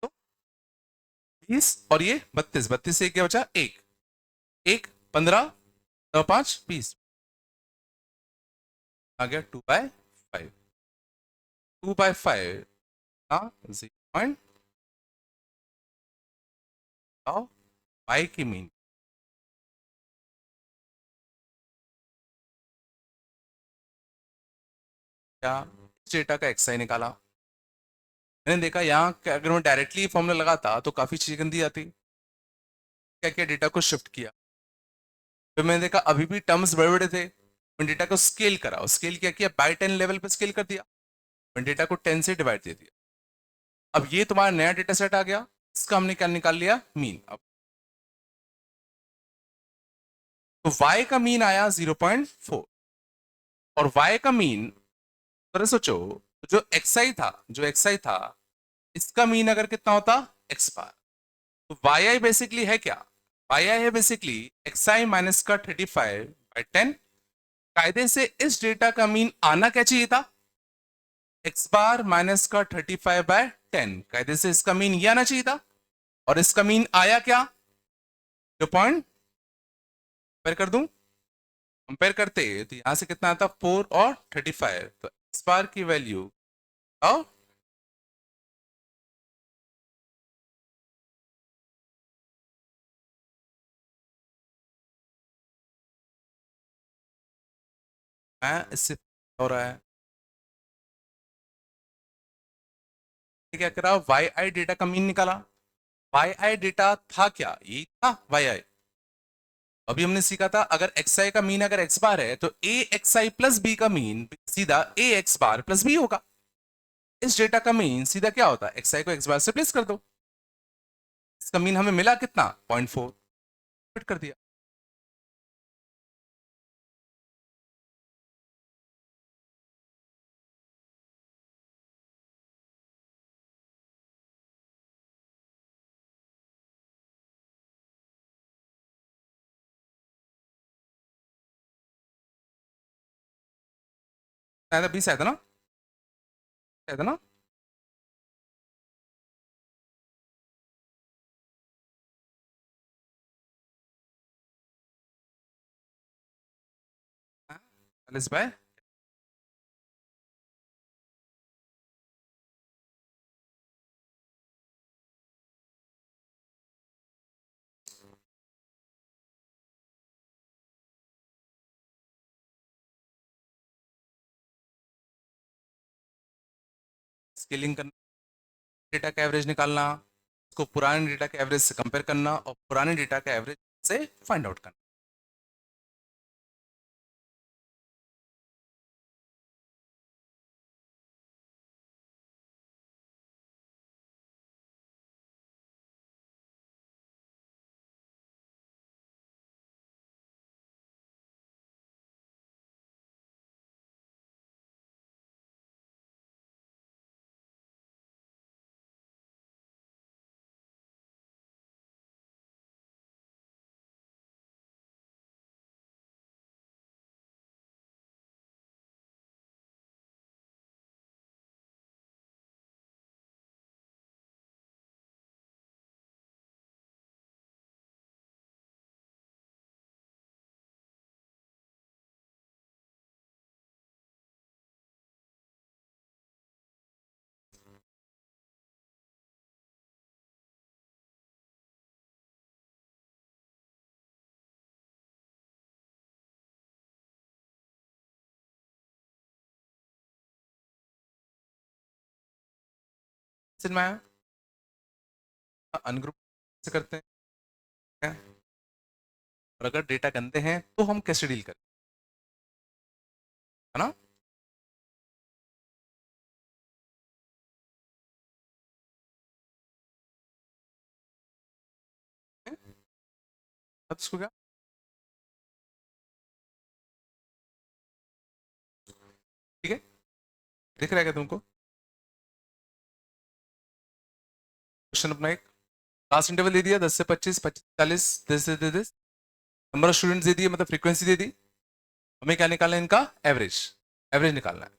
तो 20 और ये 32, 32 से क्या बचा? एक, एक 15 और 5 20 आ गया 2/5। 2/5 हाँ 0 पाई की मीन। क्या इस डेटा का एक्सआई निकाला? मैंने देखा यहाँ अगर मैं डायरेक्टली फॉर्मूला लगाता तो काफी चीजें गंदी आती। क्या क्या डेटा को शिफ्ट किया, फिर मैंने देखा अभी भी टर्म्स बड़े बड़े थे, मैंने डेटा को स्केल करा, स्केल क्या किया? बाय 10 लेवल पे स्केल कर दिया, मैंने डेटा को 10 से डिवाइड दे दिया। अब ये तुम्हारा नया डेटा सेट आ गया, इसका हमने क्या निकाल लिया? मीन। अब तो y का मीन आया 0.4, और y का मीन अगर सोचो तो जो xi था इसका मीन अगर कितना होता? x बार। तो yi बेसिकली है क्या? yi है बेसिकली xi माइनस का 35/10। कायदे से इस डेटा का मीन आना क्या चाहिए था? x बार माइनस का 35/10। कायदे से इसका मीन ये आना चाहिए था, और इसका मीन आया क्या? जो पॉइंट कंपेयर कर दूं, कंपेयर करते तो यहां से कितना आता? 4 और 35। तो x बार की वैल्यू और मैं इससे हो रहा है, क्या करा? वाई आई डेटा का मीन निकाला। वाई आई डेटा था क्या? ये था वाई आई। अभी हमने सीखा था अगर xi का मीन अगर x बार है तो a xi प्लस b का मीन सीधा a x bar plus b होगा। इस डेटा का मीन सीधा क्या होता है, xi को x बार से प्लेस कर दो। इसका मीन हमें मिला कितना, 0.4, फिट कर दिया। आया था 20 आया था ना, आया था ना। हाँ, 40 बाय स्केलिंग करना, डेटा का एवरेज निकालना, उसको पुराने डेटा के एवरेज से कंपेयर करना और पुराने डेटा का एवरेज से फाइंड आउट करना। समझ में आया? अनग्रुप से करते हैं, और अगर डेटा गंदे हैं तो हम कैसे डील करें, है ना। अब इसको क्या, ठीक है, दिख रहा है क्या तुमको क्वेश्चन अपना एक, क्लास इंटरवल दे दिया 10 से 25, 25 40, this number of students they दिए, मतलब फ्रीक्वेंसी दे दी। हमें क्या निकालना है, इनका एवरेज, एवरेज निकालना है।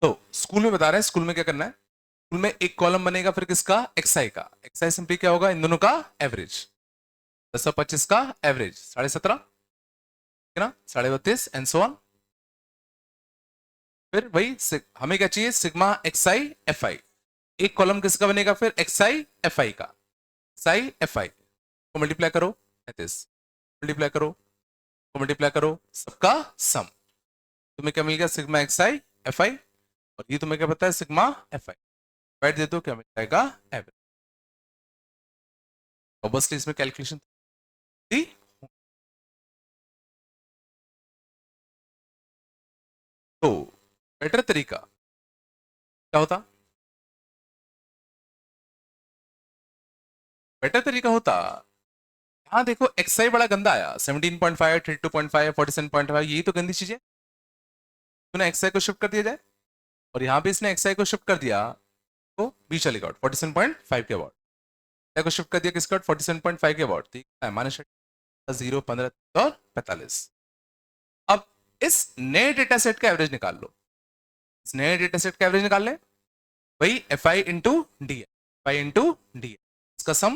तो स्कूल में बता रहे हैं स्कूल में क्या करना है, स्कूल में एक कॉलम बनेगा फिर किसका, एक्सआई का, एक्सआई सिंपली क्या होगा, इन दोनों का एवरेज, 10 और 25 का एवरेज 17.5, है ना, 32.5 एंड सो ऑन। फिर वही हमें क्या चाहिए, सिग्मा एक्सआई एफ आई, एक कॉलम किसका बनेगा फिर, एक्सआई एफ आई का, एक्सआई एफ आई को मल्टीप्लाई करो, मल्टीप्लाई करो, को मल्टीप्लाई करो, सबका सम, तुम्हें क्या मिल गया, सिग्मा एक्सआई एफ आई, और ये तुम्हें क्या पता है, सिग्मा एफ आई, डिवाइड दे दो, क्या मिल जाएगा, एवरेज। ऑब्वियसली इसमें कैलकुलेशन थी। तो बेटर तरीका क्या होता, बेटर तरीका होता, हाँ देखो एक्सआई बड़ा गंदा आया, 17.5, 32.5, 47.5, यही तो गंदी चीजें, तो ना एक्सआई को शिफ्ट कर दिया जाए, और यहाँ पे इसने एक्सआई को शिफ्ट कर दिया तो बी चलेगा 47.5 के अबाउट, एक्सआई को शिफ्ट कर दिया किसका, 47.5 के अबाउट, ठीक है, माइनस 0, 15 और 45। अब इस नए डेटा सेट का एवरेज निकाल लो, इस नए डेटा सेट का एवरेज निकाल ले, वही F I into D, F I into D, इसका सम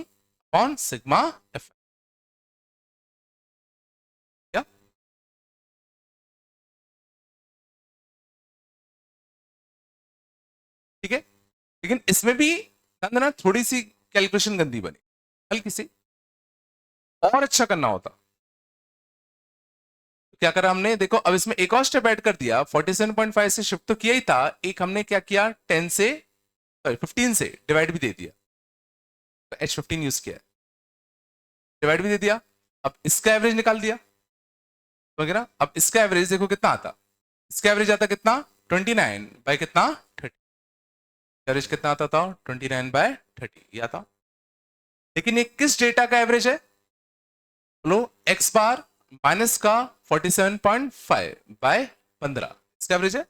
अपॉन सिग्मा एफ, क्या, ठीक है। लेकिन इसमें भी ना थोड़ी सी कैलकुलेशन गंदी बनी, हल्की सी, और अच्छा करना होता, तो क्या करा हमने, देखो अब इसमें एक और स्टेप ऐड कर दिया, 47.5 से शिफ्ट तो किया ही था, एक हमने क्या किया, 10 से, सॉरी 15 से डिवाइड भी दे दिया, तो H15 यूज किया, डिवाइड भी दे दिया, अब इसका एवरेज निकाल दिया वगैरह। अब इसका एवरेज देखो कितना आता, इसका एवरेज आता कितना 29 बाय कितना 30, एवरेज कितना आता था 29 बाय 30 ये आता। लेकिन ये किस डेटा का एवरेज है, बोलो एक्स बार माइनस का 47.5 बाय 15 इसका एवरेज है।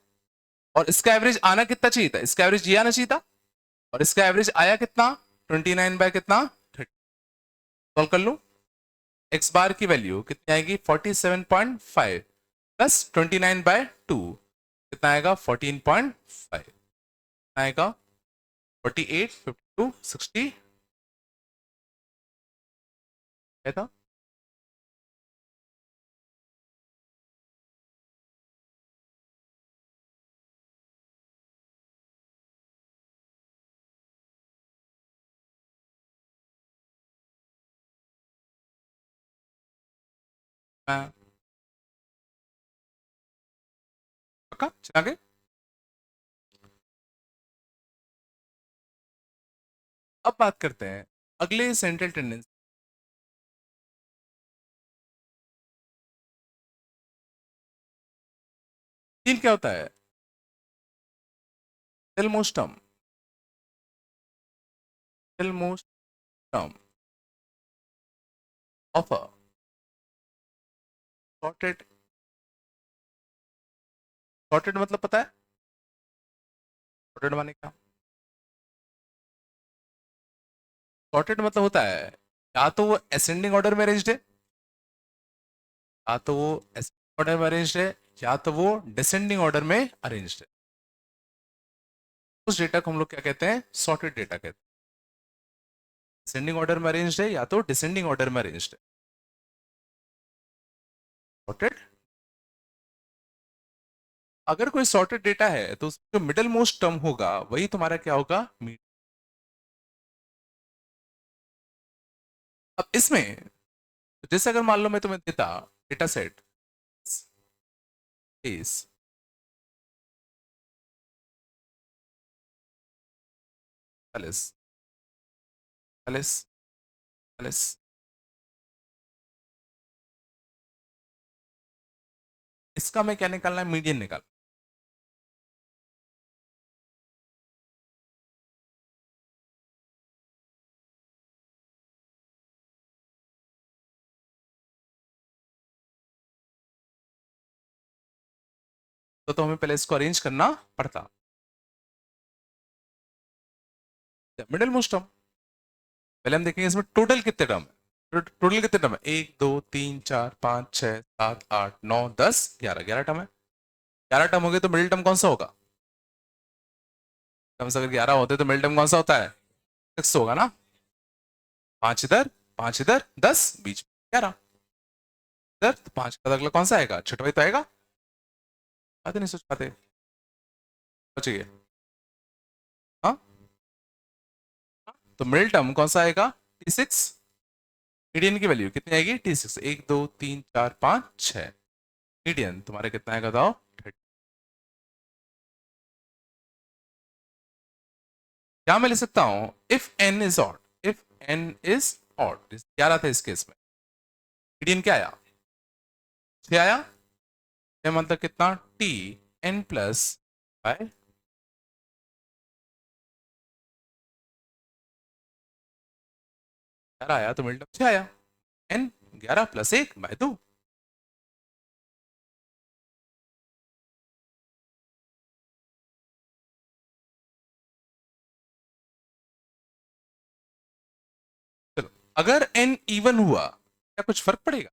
और इसका एवरेज आना कितना चाहिए था, इसका एवरेज ये आना चाहिए था, और इसका एवरेज आया कितना 29 बाय कितना 30। सॉल्व कर लो, एक्स बार की वैल्यू कितनी आएगी 47.5 प्लस 29 बाय 2 कितना आएगा 14.5 आएगा 48 52 60 क्या था। पक्का चला गए। अब बात करते हैं अगले सेंट्रल टेंडेंसी। तीन क्या होता है, middle most term of a sorted, sorted मतलब पता है, सॉर्टेड माने क्या, सॉर्टेड मतलब होता है या तो वो असेंडिंग ऑर्डर में अरेंज्ड है, या तो वो असेंडिंग ऑर्डर में अरेंज्ड है, या तो वो डिसेंडिंग ऑर्डर में अरेंज्ड है। उस डेटा को हम लोग क्या कहते हैं, सॉर्टेड डेटा कहते हैं। असेंडिंग ऑर्डर में अरेंज्ड है या तो डिसेंडिंग ऑर्डर में अरेंज्ड है, सॉर्टेड। अगर कोई सॉर्टेड डेटा है तो उसमें जो मिडल मोस्ट टर्म होगा वही तुम्हारा क्या होगा, मीन। अब इसमें जैसे अगर मान लो मैं तुम्हें देता डेटा सेट इस 40 40 40, इसका मैं क्या निकालना है, मीडियन निकाल। तो हमें पहले इसको अरेंज करना पड़ता, मिडिल मोस्ट टर्म। पहले हम देखेंगे इसमें टोटल कितने टर्म है, टोटल कितने टर्म है, 1 2 3 4 5 6 7 8 9 10 11 टर्म है। 11 टर्म हो गए तो मिडिल टर्म कौन सा होगा, टर्म्स अगर 11 होते तो मिडिल टर्म कौन सा होता है, 6 होगा ना। 5 इधर 5 इधर 10 बीच में 11 इधर, तो 5 का अगला कौन सा आएगा, छठवां ही तो आएगा। बात नहीं सोच पाते, सोचिए। हाँ, तो मिडिल टर्म कौन सा आएगा, T6। मीडियन की वैल्यू कितनी आएगी T6, 1 2 3 4 5 6, मीडियन तुम्हारे कितना आएगा बताओ 30। क्या मैं लिख सकता हूं, if n is odd, if n is odd, 11 था इस केस में, मीडियन क्या आया 6 आया, ये मतलब कितना T n प्लस बाय, 11 आया तो मिडिल टर्म 6 आया, n 11 प्लस 1 बाय 2। चलो अगर n इवन हुआ क्या कुछ फर्क पड़ेगा,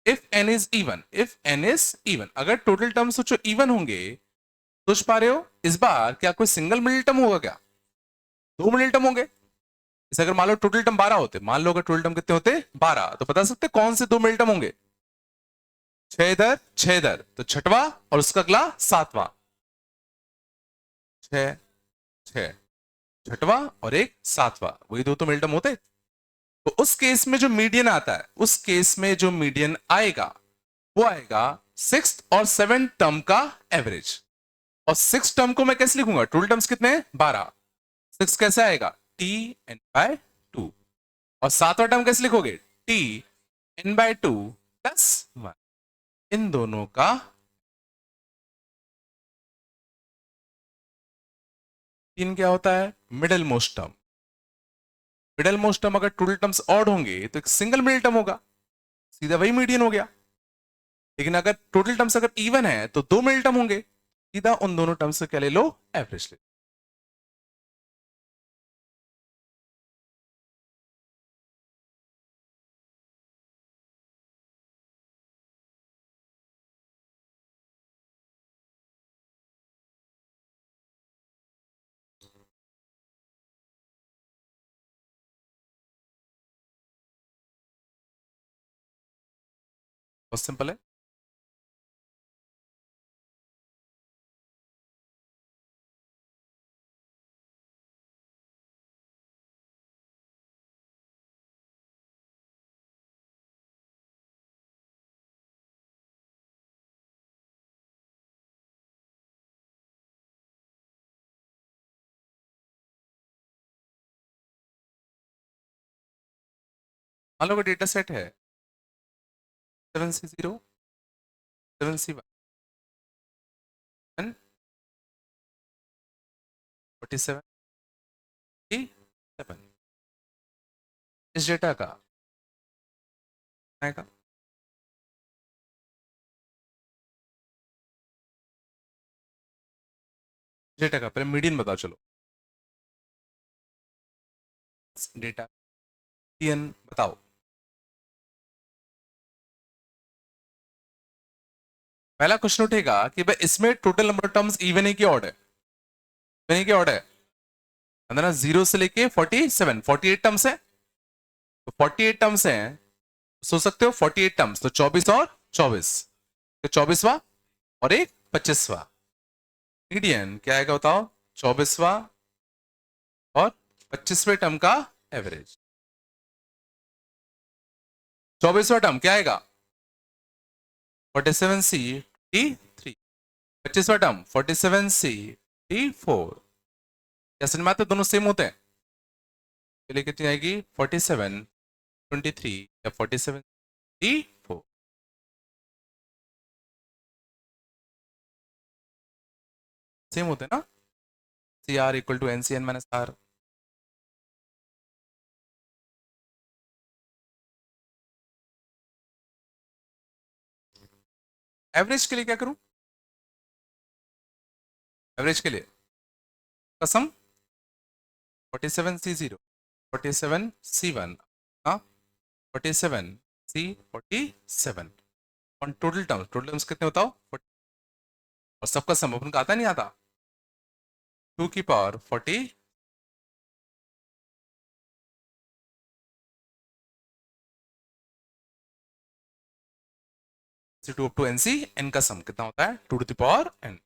if n is even, if n is even, अगर टोटल टर्म्स सोचो इवन होंगे, सोच पा रहे हो इस बार क्या कोई सिंगल मिडिल टर्म होगा क्या, दो मिडिल टर्म होंगे। जैसे अगर मान लो टोटल टर्म 12 होते, मान लो अगर टोटल टर्म कितने होते 12, तो बता सकते कौन से दो मिडिल टर्म होंगे, 6 इधर 6 इधर, तो छठवां और उसका अगला सातवां, 6 6, छठवां और एक सातवां, वही दो तो मिडिल टर्म होते। तो उस केस में जो मीडियन आता है, उस केस में जो मीडियन आएगा वो आएगा 6th और 7th टर्म का एवरेज। और 6 टर्म को मैं कैसे लिखूंगा, टोटल टर्म्स कितने हैं 12, 6 कैसे आएगा T n बाय 2, और सातवां टर्म कैसे लिखोगे? टी n बाय 2 प्लस 1, इन दोनों का तीन क्या होता है? Middle most term. Middle most term अगर टोटल टर्म्स ऑड होंगे तो एक सिंगल मिडल टर्म होगा, सीधा वही मीडियन हो गया। लेकिन अगर टोटल टर्म्स अगर इवन है तो दो मिडल टर्म होंगे, सीधा उन दोनों टर्म्स से क्या ले लो? एवरेज ले लो। बहुत सिंपल है। मान लो डेटा सेट है 7C0, 7C1, 47, इस डेटा का आएगा डेटा का पहले मीडियन बताओ चलो। डेटा मीडियन बताओ। पहला क्वेश्चन उठेगा कि भाई इसमें total number of terms even है कि ऑड है? इवन है कि ऑड है? अंदर ना 0 से लेके 47, 48 टर्म्स है। तो 48 टर्म्स है, सोच सकते हो 48 टर्म्स तो 24 और 24, तो 24वां और एक 25वां। मीडियन क्या आएगा बताओ? 24वां और 25वें टर्म का एवरेज। 24वां टर्म क्या आएगा? 47C/3। 25वां टर्म 47C/4। क्या समझ में आते? दोनों सेम होते हैं। चलिए कितनी आएगी? 47/23 या 47/4। सेम होते हैं ना? CR equal to NCN minus R. एवरेज के लिए क्या करूं? एवरेज के लिए कसम 47C0, 47C1, हाँ 47C47 और टोटल टर्म्स कितने बताओ? और सबका सम अपन का आता नहीं आता? 2 की पावर 40 से 2 अप टू NC, n का सम कितना होता है? 2 टू द पावर n।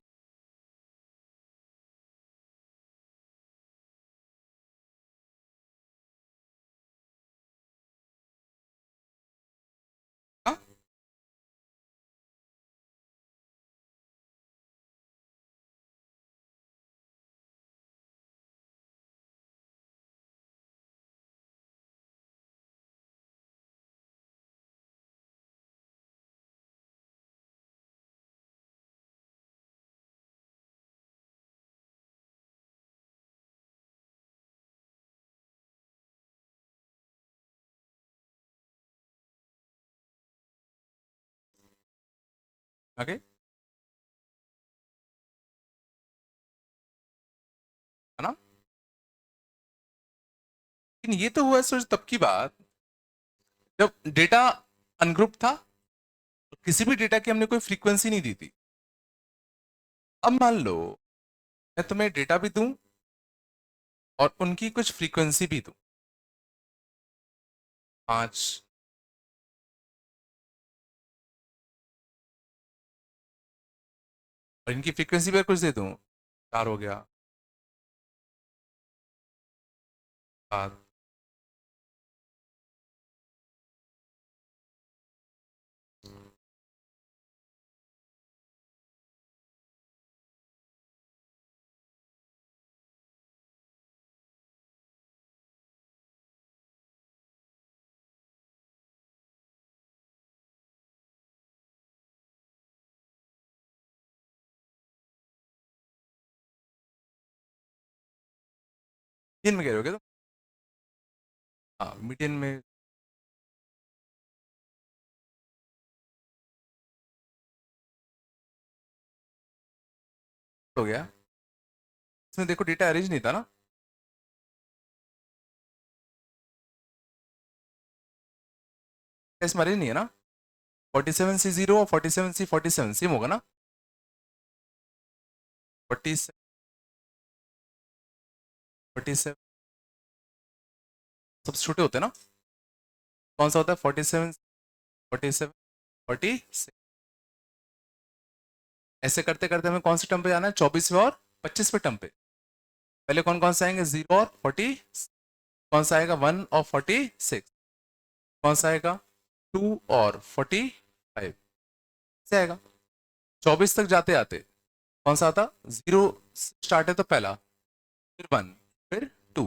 हाँ ओके, है ना? लेकिन ये तो हुआ सोच तब की बात जब डेटा अनग्रुप था, तो किसी भी डेटा की हमने कोई फ्रीक्वेंसी नहीं दी थी। अब मान लो मैं तुम्हें डेटा भी दूं और उनकी कुछ फ्रीक्वेंसी भी दूं, 5, और इनकी फ्रीक्वेंसी पर कुछ दे दूं, 4 हो गया, 7। मीडियन में कह रहे हो क्या तुम? हाँ मीडियन में। हो गया। इसमें देखो डेटा अरेंज नहीं था ना। इसमें अरेंज नहीं है ना। 47C0 और 47C47 सेम होगा ना। 47 सब छोटे होते हैं ना। कौन सा होता है 47, 47, 46। ऐसे करते करते हमें कौन से टर्म पे जाना है, 24वें और 25वें टर्म पे। पहले कौन कौन सा आएंगे, 0 और 40। कौन सा आएगा 1 और 46। कौन सा आएगा 2 और 45 से आएगा। 24 तक जाते आते कौन सा आता, 0 स्टार्ट है तो पहला, फिर 1, फिर 2।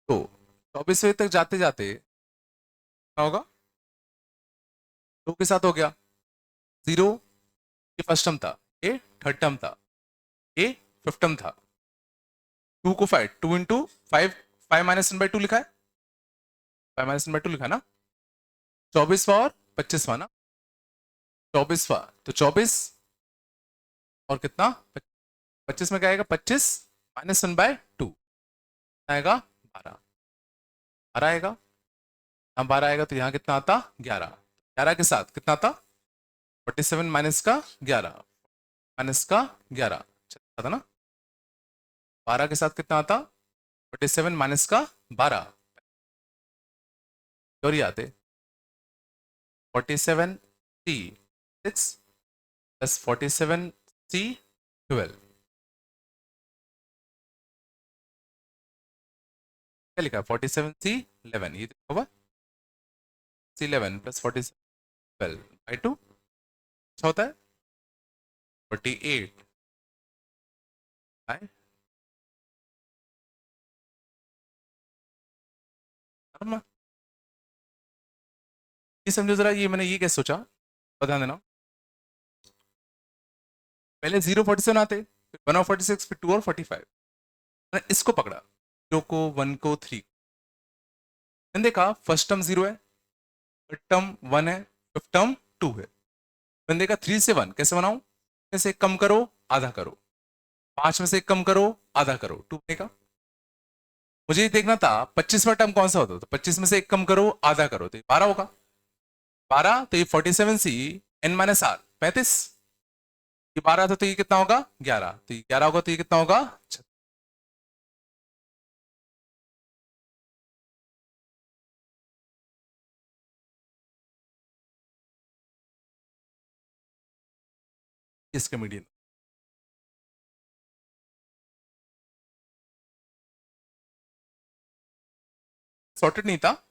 तो 24वें तक जाते जाते क्या होगा, 2 के साथ हो गया 0, ये फर्स्ट टर्म था, ये थर्ड टर्म था, ये फिफ्थ टर्म था। 2 को 5, 2 इंटू 5, 5 - 1/2 लिखा है, 5 - 1/2 लिखा है ना। 24वां और 25वां ना। 24वां तो 24 और कितना 25 में क्या आएगा, 25 - 1/2 आएगा 12। 12 आएगा, यहाँ 12 आएगा तो यहाँ कितना आता 11। 11 के साथ कितना आता 47 माइनस का 11, माइनस का 11 आता ना। 12 के साथ कितना आता 47 माइनस का 12, और ये आते 47C6 प्लस 47C12। क्या लिखा है 47C11, ये देखा हुआ C11 प्लस 47/2 अच्छा होता है 48 है ना। ये समझो जरा, ये मैंने ये कैसे सोचा, बता देना। पहले 0 47 आते, फिर 1 और 46, फिर 2 और 45। मैंने इसको पकड़ा, 0 को 1 को 3। मैंने देखा फर्स्ट टर्म 0 है, थर्ड टर्म 1 है, फिफ्थ टर्म 2 है। मैंने देखा 3 से 1 कैसे बनाऊं, में से एक कम करो आधा करो, 5 में से एक कम करो आधा करो, 2 बनेगा। मुझे ये देखना था 25वां टर्म कौन सा होता, तो 25 में से एक कम करो आधा करो तो 12 होगा। 12 तो ये 47C(n - R) 35। ये 12 था तो ये कितना होगा 11, तो ये 11 होगा तो ये कितना होगा 36। इसके मीडियन सॉर्टेड नहीं था।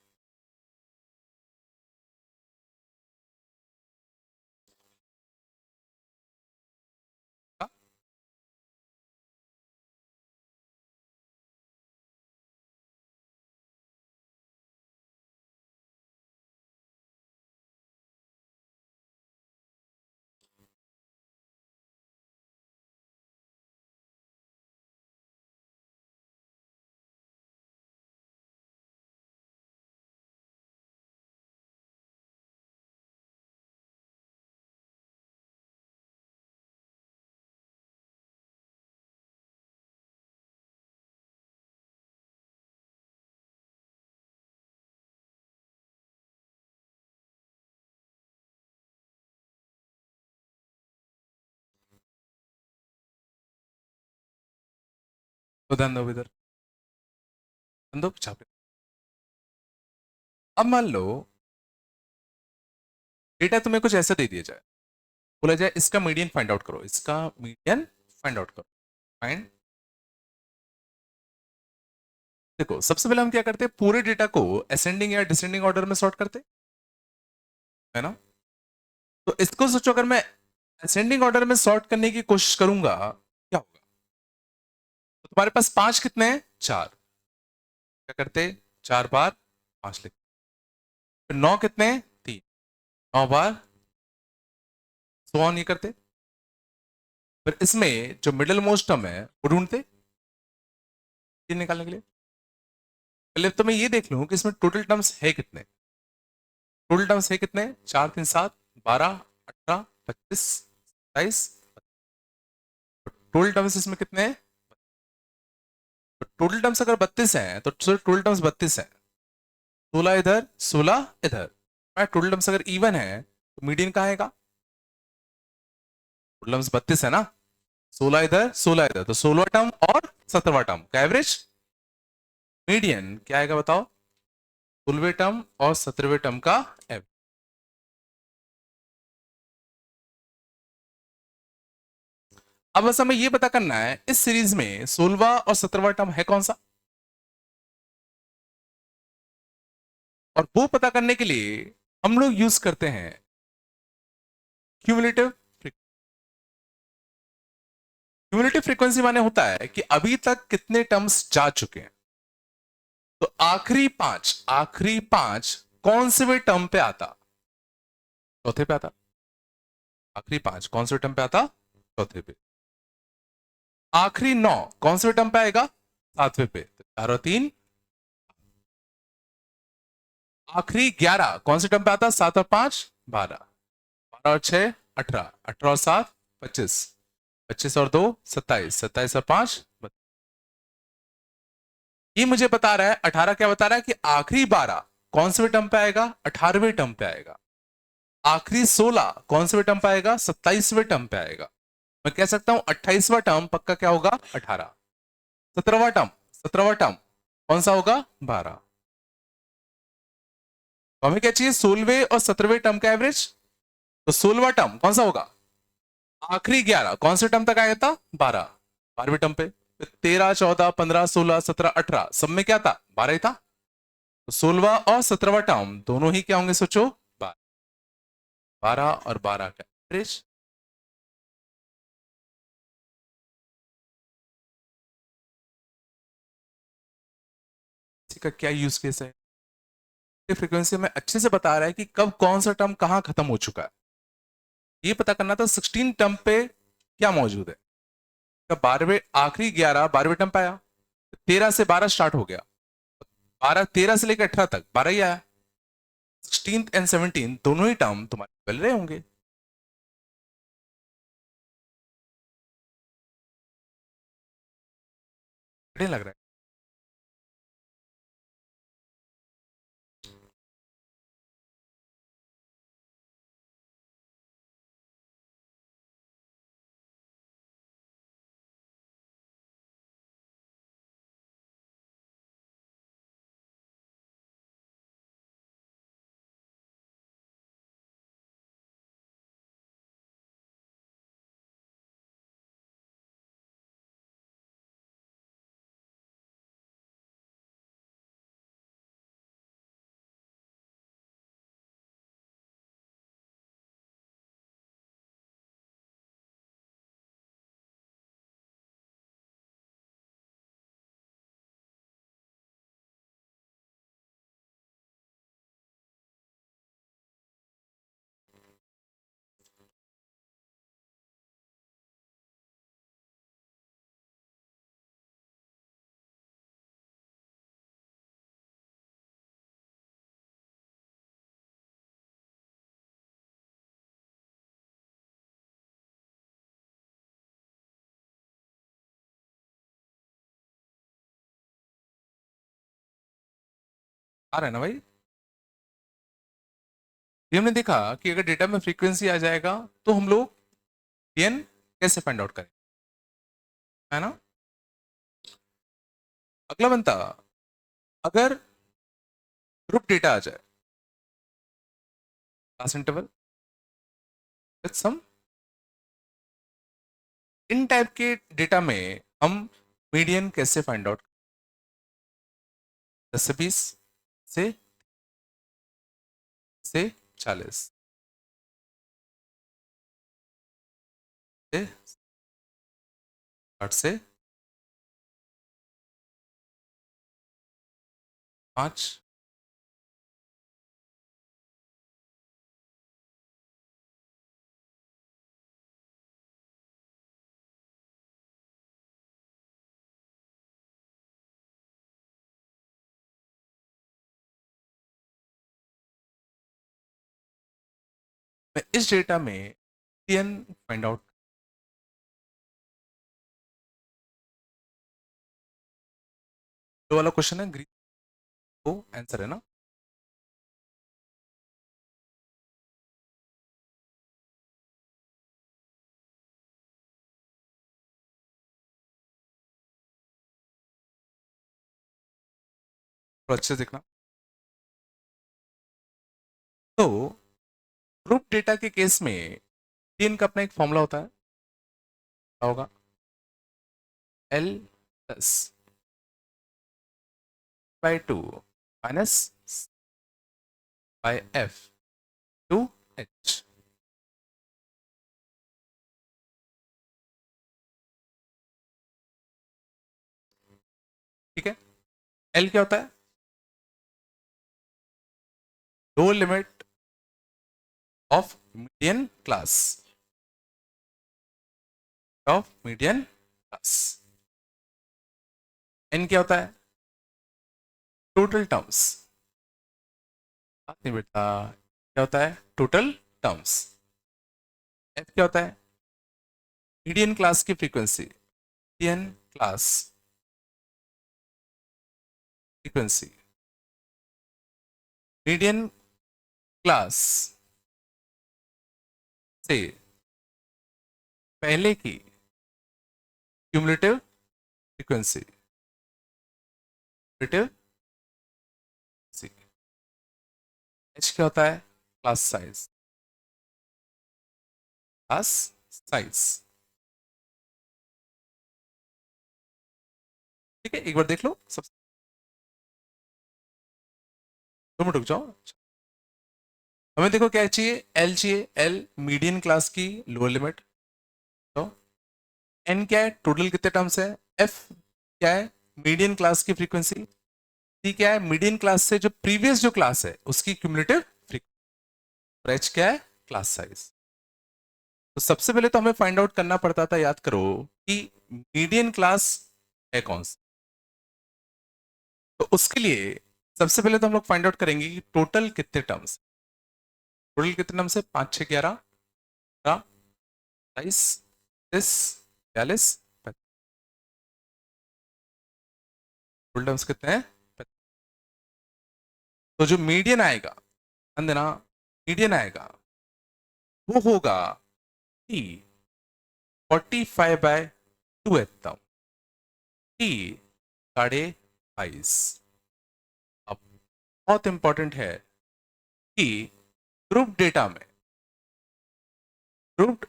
तो ध्यान दो इधर, ध्यान दो छापे। अब मान लो डेटा तुम्हें कुछ ऐसा दे दिया जाए, बोला जाए इसका मीडियन फाइंड आउट करो, इसका मीडियन फाइंड आउट करो। फाइंड, देखो सबसे पहले हम क्या करते हैं, पूरे डेटा को असेंडिंग या डिसेंडिंग ऑर्डर में सॉर्ट करते है ना। तो इसको सोचो, अगर मैं असेंडिंग ऑर्डर में सॉर्ट करने की कोशिश करूंगा क्या होगा। तो तुम्हारे पास 5 कितने हैं, 4। क्या करते, 4 बार 5 लिखते। फिर 9 कितने हैं, 3। 9 बार सो ऑन ये करते। फिर इसमें जो मिडिल मोस्ट टर्म है वो ढूंढते, 3 निकालने के लिए। पहले तो मैं ये देख लूं कि इसमें टोटल टर्म्स है कितने। टोटल टर्म्स है कितने, 4 3 7 12 18 25 27। टोटल टर्म्स इसमें कितने हैं? तो टोटल टर्म्स अगर 32 हैं तो टोटल टर्म्स 32 हैं। 16 इधर 16 इधर। टोटल टर्म्स अगर इवन है तो मीडियन कहाँ आएगा? टोटल टर्म्स 32 है ना, 16 इधर 16 इधर, तो 16वां टर्म और 17वां टर्म का एवरेज मीडियन क्या आएगा बताओ? 16वें टर्म और 17वें टर्म का एवरेज। अब बस हमें ये पता करना है इस सीरीज में 16वां और 17वां टर्म है कौन सा, और वो पता करने के लिए हम लोग यूज करते हैं क्यूमुलेटिव। क्यूमुलेटिव फ्रीक्वेंसी माने होता है कि अभी तक कितने टर्म्स जा चुके हैं, तो आखिरी पांच कौन से वे टर्म पे आता? चौथे पे आता। आखिरी पांच कौन से टर्म पे आता? चौथे पे। आखिरी 9 कौन से टर्म पे आएगा? सातवें पे। तो 4 और 3। आखिरी 11 कौन से टर्म पे आता? 7 और 5 12। 12 और 6 18। 18 और 7 25। 25 और 2 27। 27 और 5 ये मुझे बता रहा है 18 क्या बता रहा है कि आखिरी 12 कौन से टर्म पे आएगा? 18वें टर्म पे आएगा। आखिरी 16 कौन से टर्म पे आएगा? 27वें टर्म पे आएगा। मैं कह सकता हूं 28वां टर्म पक्का क्या होगा? 18। 17वां टर्म कौन सा होगा? 12। तो हमें क्या चाहिए? 16वें और 17वें टर्म का एवरेज। तो 16वां टर्म कौन सा होगा? आखिरी 11 कौन से टर्म तक आया था? 12। 12वें टर्म पे। 13 14 15 16 17 18 सब में क्या था? 12 ही था। तो 16वां और 17वां टर्म दोनों ही क्या होंगे सोचो? 12। 12 और 12 का एवरेज। इसका क्या यूज केस है? फ्रीक्वेंसी में अच्छे से बता रहा है कि कब कौन सा टर्म कहां खत्म हो चुका है। ये पता करना था 16 टर्म पे क्या मौजूद है। 12वें आखिरी 11 12वें टर्म पे आया। 13 से 12 स्टार्ट हो गया। 12 13 से लेकर 18 तक 12 ही आया। 16 एंड 17 दोनों ही टर्म तुम्हारे बदल रहे होंगे। बढ़िया लग रहा है। आ रहा है ना भाई? ये हमने देखा कि अगर डेटा में फ्रीक्वेंसी आ जाएगा तो हम लोग पीएन कैसे फाइंड आउट करें, है ना? अगला बनता, अगर ग्रुप डेटा आ जाए, क्लास इंटरवल विद सम, इन टाइप के डेटा में हम मीडियन कैसे फाइंड आउट? 10 से 20 से 40 से 60 से 5। मैं इस डेटा में मीडियन फाइंड आउट, जो वाला क्वेश्चन है ग्रीन वो आंसर है ना। तो अच्छे से देखना। तो ग्रुप डेटा के केस में मीडियन का अपना एक फॉर्मूला होता है, क्या होगा? L plus by two minus by F two H. ठीक है, एल क्या होता है? Lower limit of median class, of median class. N क्या होता है? Total terms. बात नहीं बेटा, क्या होता है? Total terms. एफ क्या होता है? मीडियन क्लास की frequency, median class frequency, median class से पहले की क्यूमुलेटिव फ्रीक्वेंसी, क्यूमुलेटिव। एच क्या होता है? Class size, class size. ठीक है, एक बार देख लो सब। 2 मिनट रुक जाओ। हमें देखो क्या चाहिए? एल चाहिए। एल मीडियन क्लास की लोअर लिमिट। तो एन क्या है? टोटल कितने टर्म्स है? एफ क्या है? मीडियन क्लास की फ्रीक्वेंसी। सी क्या है? मीडियन क्लास से जो प्रीवियस जो क्लास है उसकी क्यूमुलेटिव फ्रीक्वेंसी। एच क्या है? Class size. तो सबसे पहले तो हमें फाइंड आउट करना पड़ता था, याद करो, कि मीडियन क्लास है कौन सा। तो उसके लिए सबसे पहले तो हम लोग फाइंड आउट करेंगे कि टोटल कितने टर्म्स। टोटल कितने टर्म्स है? 5 6 11 22 30 42 टोटल टर्म्स कितने हैं? तो जो मीडियन आएगा, ध्यान देना, मीडियन आएगा वो होगा टी 45/2 एकदम, टी 22.5। अब बहुत इंपॉर्टेंट है कि ग्रुप डेटा में, ग्रुप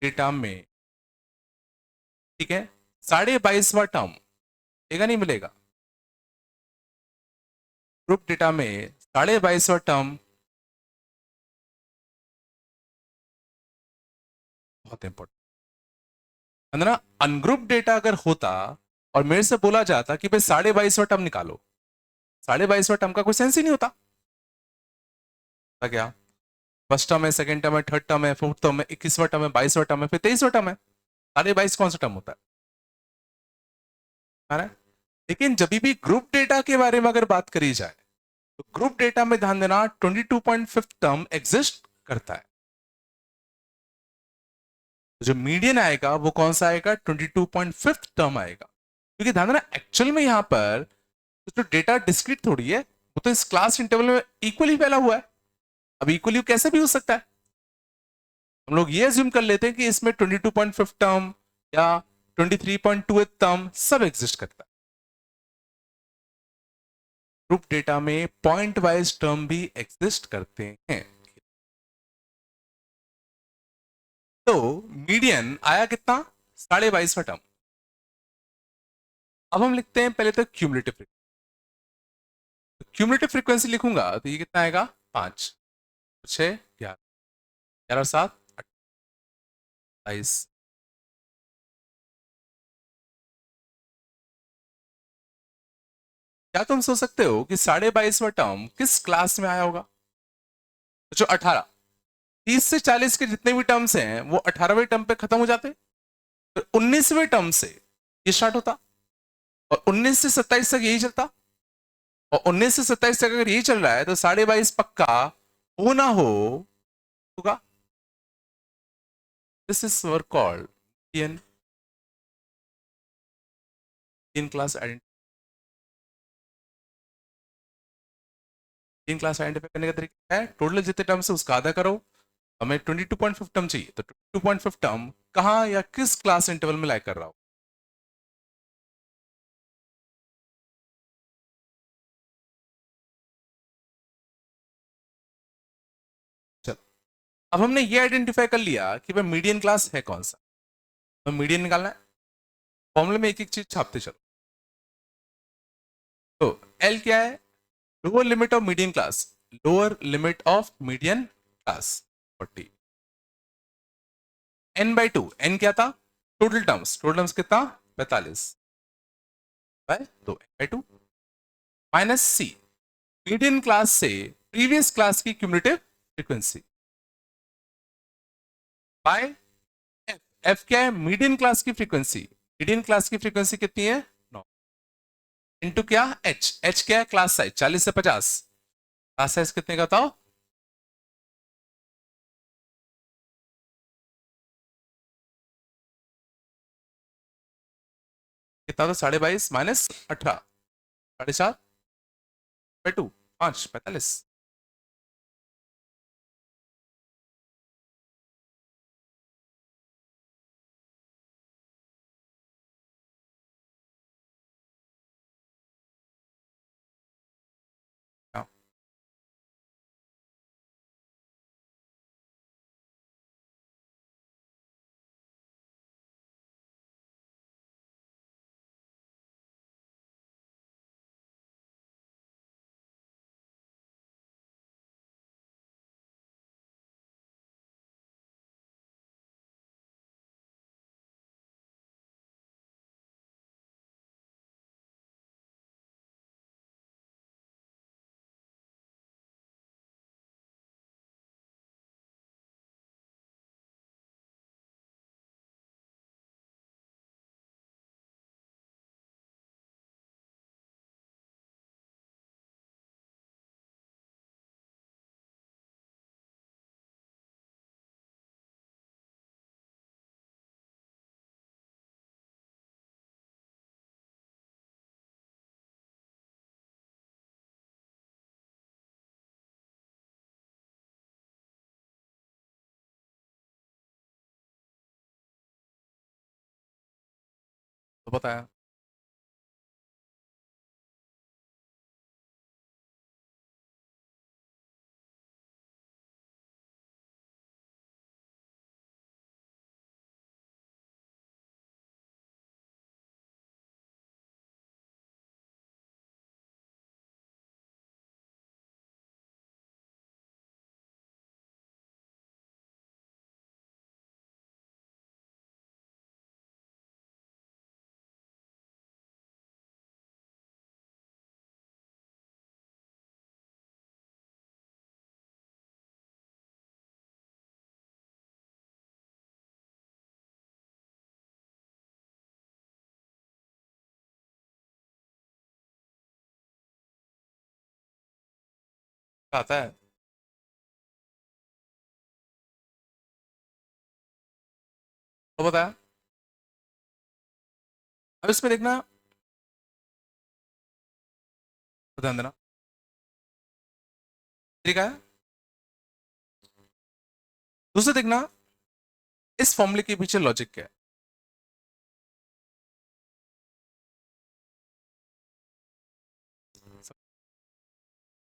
डेटा में, ठीक है, 22.5वां टर्म मिलेगा नहीं मिलेगा? ग्रुप डेटा में 22.5वां टर्म बहुत इंपॉर्टेंट है ना। अनग्रुप डेटा अगर होता और मेरे से बोला जाता कि भाई 22.5वां टर्म निकालो, 22.5वां टर्म का कोई सेंस ही नहीं होता। क्या फर्स्ट टर्म है, सेकंड टर्म है, थर्ड टर्म है, फोर्थ टर्म है, 21वां टर्म है, 22वां टर्म है, फिर 23वां टर्म है, 22.5 कौन सा टर्म होता है? लेकिन जब भी ग्रुप डेटा के बारे में अगर बात करी जाए तो ग्रुप डेटा में ध्यान देना 22.5 टर्म एग्जिस्ट करता है। तो जो मीडियन आएगा वो कौन सा आएगा? 22.5 टर्म आएगा। क्योंकि ध्यान देना एक्चुअल में यहां पर तो जो डेटा डिस्क्रीट थोड़ी है, वो तो इस क्लास इंटरवल में इक्वली फैला हुआ है। अब इक्वली कैसे भी हो सकता है? हम लोग ये अज्यूम कर लेते हैं कि इसमें 22.5 टर्म या 23.28 टर्म सब एग्जिस्ट करता है। ग्रुप डेटा में पॉइंट वाइज टर्म भी एग्जिस्ट करते हैं। तो मीडियन आया कितना? 22.5वां टर्म। अब हम लिखते हैं पहले तो क्यूमुलेटिव फ्रीक्वेंसी। क्यूमुलेटिव फ्रीक्वेंसी लिखूंगा तो ये कितना आएगा? 5 6 11 11 7 28। क्या तुम सोच सकते हो कि 22.5वां टर्म किस क्लास में आया होगा? जो 18, 30 से 40 के जितने भी टर्म्स हैं वो 18वें टर्म पे खत्म हो जाते, फिर 19वें टर्म से ये स्टार्ट होता और 19 से 27 तक यही चलता। और 19 से 27 तक अगर यही चल रहा है तो 22.5 पक्का हो ना हो होगा। This is were called median class identify. Class identify करने का तरीका है टोटल जितने टर्म्स है उसका आधा करो। हमें 22.5 टर्म चाहिए तो 22.5 टर्म कहाँ या किस क्लास इंटरवल में लाई कर रहा हो। चलो अब हमने ये आइडेंटिफाई कर लिया कि भाई मीडियन क्लास है कौन सा, तो मीडियन निकालना है। फॉर्मूले में एक एक चीज छापते चलो। तो एल क्या है, lower limit of median class, lower limit of median class 40। N by two, N क्या था, टोटल टर्म्स कितना 45 by 2 N by two minus C, median class से प्रीवियस क्लास की cumulative frequency by F. F क्या है, median class की frequency, median class की frequency कितनी है 9 इंटू क्या एच, एच क्या है क्लास साइज 40 से 50, क्लास साइज कितने का बताओ, कितना था 22.5 माइनस 18, 4.5 बाई 2 5 45। तो बताया, आता है तो बताया। अब इसमें देखना, ध्यान देना तरीका है। दूसरा देखना इस फॉर्मूले के पीछे लॉजिक क्या है।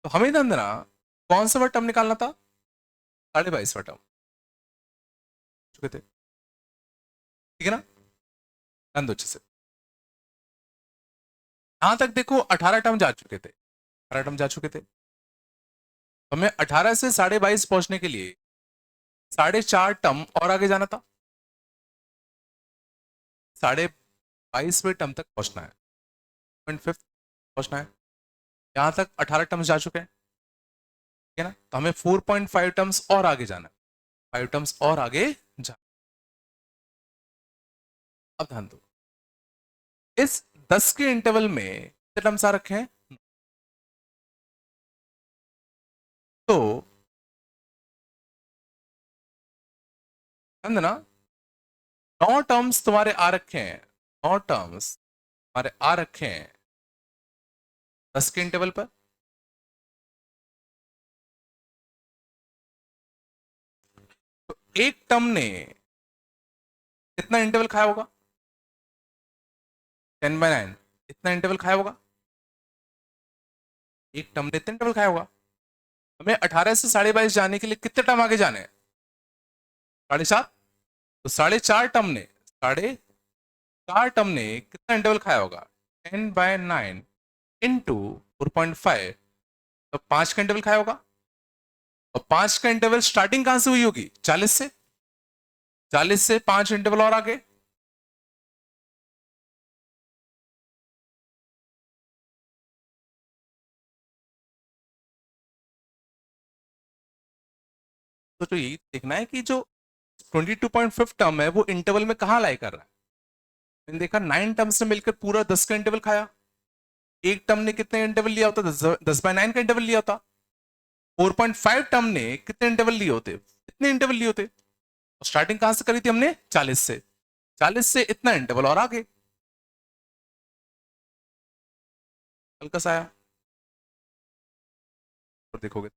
तो हमें ध्यान देना कौन सा टर्म निकालना था, 22.5 टर्म चुके थे, ठीक है ना, ध्यान दो अच्छे से। यहां तक देखो 18 टर्म जा चुके थे, 18 टर्म जा चुके थे। हमें 18 से 22.5 पहुंचने के लिए 4.5 टर्म और आगे जाना था, 22.5वें टर्म तक पहुंचना है, 5 पहुंचना है। यहां तक 18 टर्म्स जा चुके हैं, ठीक है ना, तो हमें 4.5 टर्म्स और आगे जाना है, 5 टर्म्स और आगे जाना। अब ध्यान दो इस 10 के इंटरवल में कितने टर्म्स आ रखे हैं, तो ध्यान देना 9 टर्म्स तुम्हारे आ रखे हैं, 9 टर्म्स तुम्हारे आ रखे हैं 10 के इंटरवल पर। तो एक टर्म ने कितना इंटरवल खाया होगा? 10/9 इतना इंटरवल खाया होगा। एक टर्म ने इतना इंटरवल खाया होगा। हमें 18 से 22.5 जाने के लिए कितने टर्म आगे जाने हैं? 4.5। तो 4.5 टर्म ने कितना इंटरवल खाया होगा? 10/9 इंटू 4.5, तो 5 का इंटरवल खाया होगा। और 5 का इंटरवल स्टार्टिंग कहां से हुई होगी? 40 से। 40 से 5 इंटरवल और आगे। तो यही देखना है कि जो 22.5 टर्म है वो इंटरवल में कहां लाई कर रहा है। मैंने देखा 9 टर्म्स ने मिलकर पूरा 10 का इंटरवल खाया। एक टर्म ने कितने इंटरवल लिया होता? 10/9 का इंटरवल लिया होता। 4.5 टर्म ने कितने इंटरवल लिए होते? इतने इंटरवल लिए होते। स्टार्टिंग कहां से करी थी हमने? 40 से। 40 से इतना इंटरवल और आगे। हल्का सा आया और देखोगे।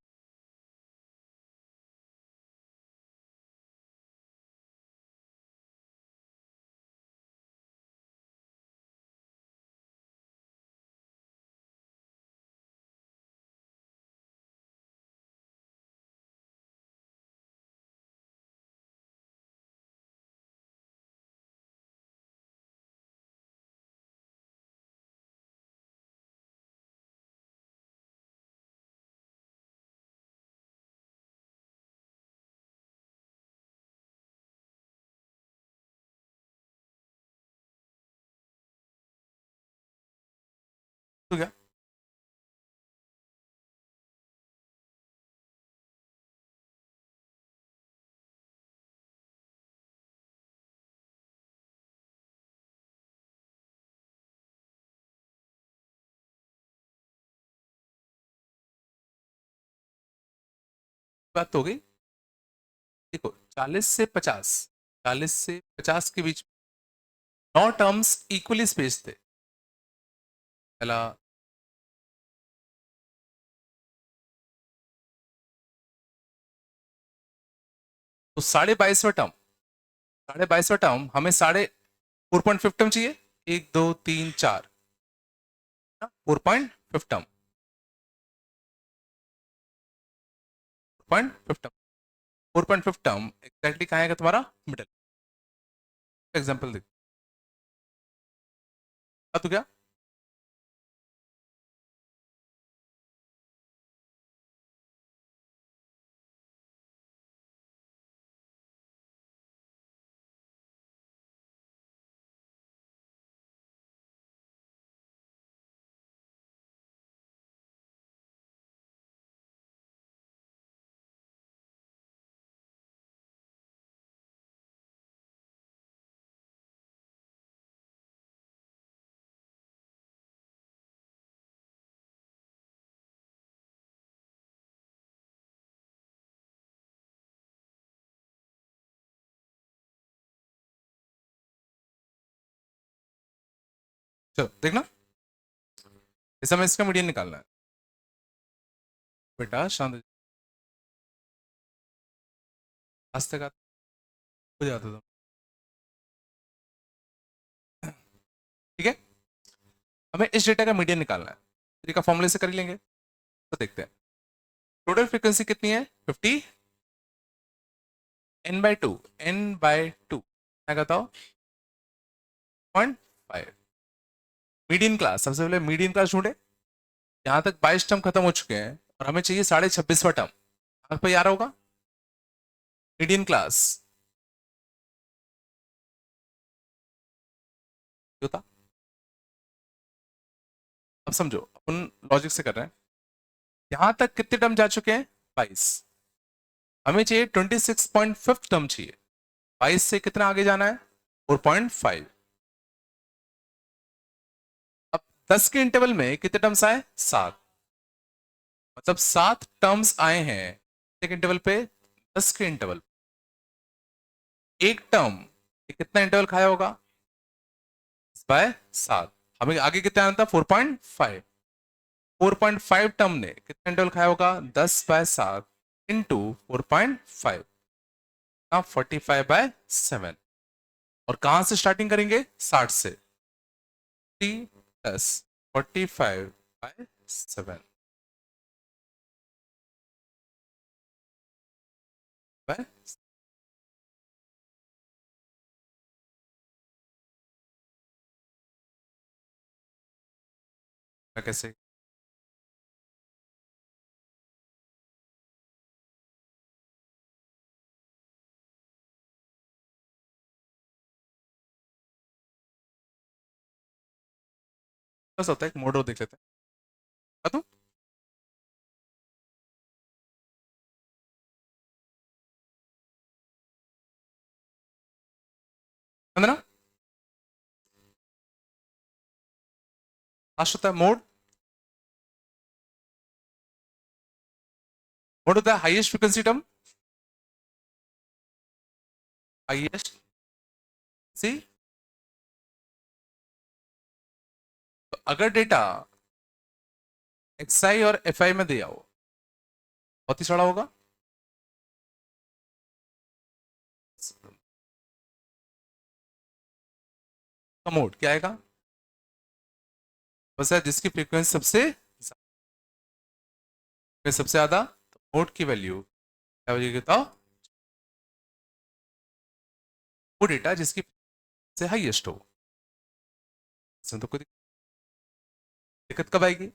तो क्या बात हो गई? देखो 40 से 50, 40 से 50 के बीच 9 टर्म्स इक्वली स्पेस थे। पहला तो 22.5वां टर्म, 22.5वां टर्म हमें 4.5 टर्म चाहिए। 1 2 3 4 4.5 टर्म, 4.5 टर्म, 4.5 टर्म एग्जैक्टली कहाँ आएगा तुम्हारा? मिडल। एग्जाम्पल देखो तो क्या चलो देखना। इस समय इसका मीडियन निकालना है। बेटा शांत आज तक हो जाता था। ठीक है, हमें इस डेटा का मीडियन निकालना है। तरीका फॉर्मूले से कर ही लेंगे। तो देखते हैं टोटल फ्रीक्वेंसी कितनी है? 50 n/2, n/2 क्या कहता हो? 0.5। मीडियन क्लास, सबसे पहले मीडियन क्लास ढूंढे। यहां तक 22 टर्म खत्म हो चुके हैं और हमें चाहिए 26.5वां टर्म। आप पे यार होगा मीडियन क्लास होता। अब समझो अपन लॉजिक से कर रहे हैं। यहां तक कितने टर्म जा चुके हैं? 22। हमें चाहिए 26.5 टर्म चाहिए। 22 से कितना आगे जाना है? 4.5। अब 10 के इंटरवल में कितने टर्म्स आए? 7। मतलब 7 टर्म्स आए हैं एक इंटरवल पे। 10 के इंटरवल एक टर्म ये कितना इंटरवल खाया होगा? 10/7। हमें आगे कितना आना था? 4.5। 4.5 टर्म ने कितना इंटरवल खाया होगा? 10/7 इंटू 4.5 ना 45/7। और कहां से स्टार्टिंग करेंगे? 60 से। 3 + 45/7 बाय कैसे? बस होता है एक मोड और देख लेते हैं। बता दूं? ना लास्ट होता है मोड। मोड होता है हाईएस्ट फ्रीक्वेंसी टर्म। हाईएस्ट सी। तो अगर डेटा एक्सआई और एफआई में दिया हो, बहुत ही सड़ा होगा। तो मोड क्या आएगा? बस है जिसकी फ्रीक्वेंसी सबसे ज्यादा, तो मोड की वैल्यू क्या हो जाएगी बताओ? वो डेटा जिसकी से हाईएस्ट हो। इसमें तो कोई दिक्कत कब आएगी?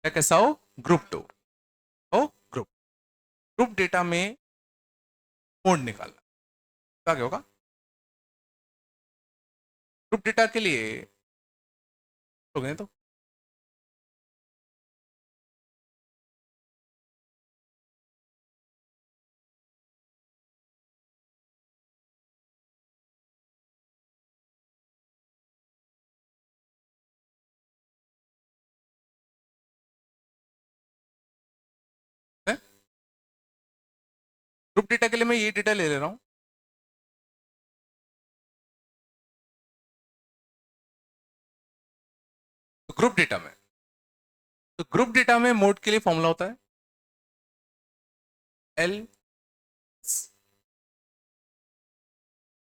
क्या कैसा हो? ग्रुप टू हो। ग्रुप ग्रुप डेटा में मोड निकालना। तो क्या होगा? ग्रुप डेटा के लिए तो गए तो ग्रुप डेटा के लिए मैं ये डेटा ले रहा हूं। तो ग्रुप डेटा में मोड के लिए फॉर्मूला होता है L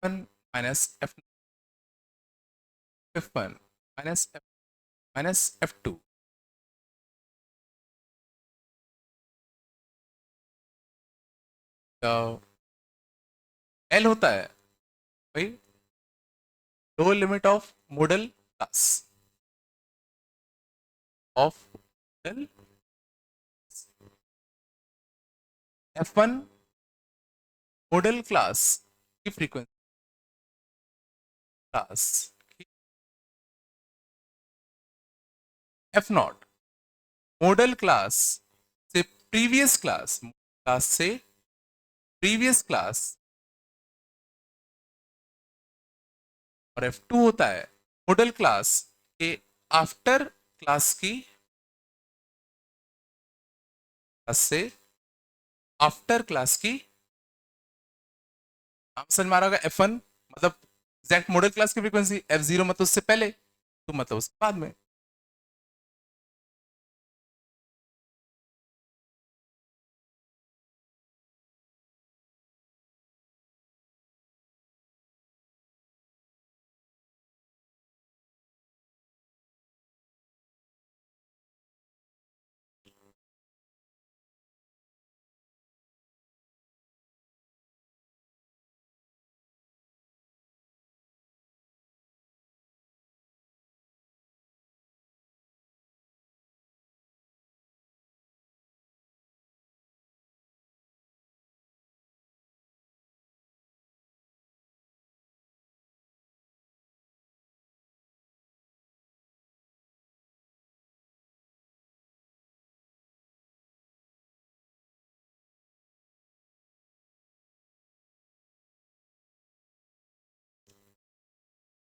one minus F1 minus F2। तो एल होता है भाई lower limit of model class of model. F1 model class की फ्रीक्वेंसी क्लास की। F0 मॉडल क्लास से प्रीवियस क्लास से प्रीवियस क्लास। और F2 होता है मॉडल क्लास के आफ्टर क्लास की क्लास से आफ्टर क्लास की। आप समझ में आ रहा होगा F1 मतलब एग्जैक्ट मॉडल क्लास की फ्रीक्वेंसी, F0 मतलब उससे पहले, तो मतलब उसके बाद में।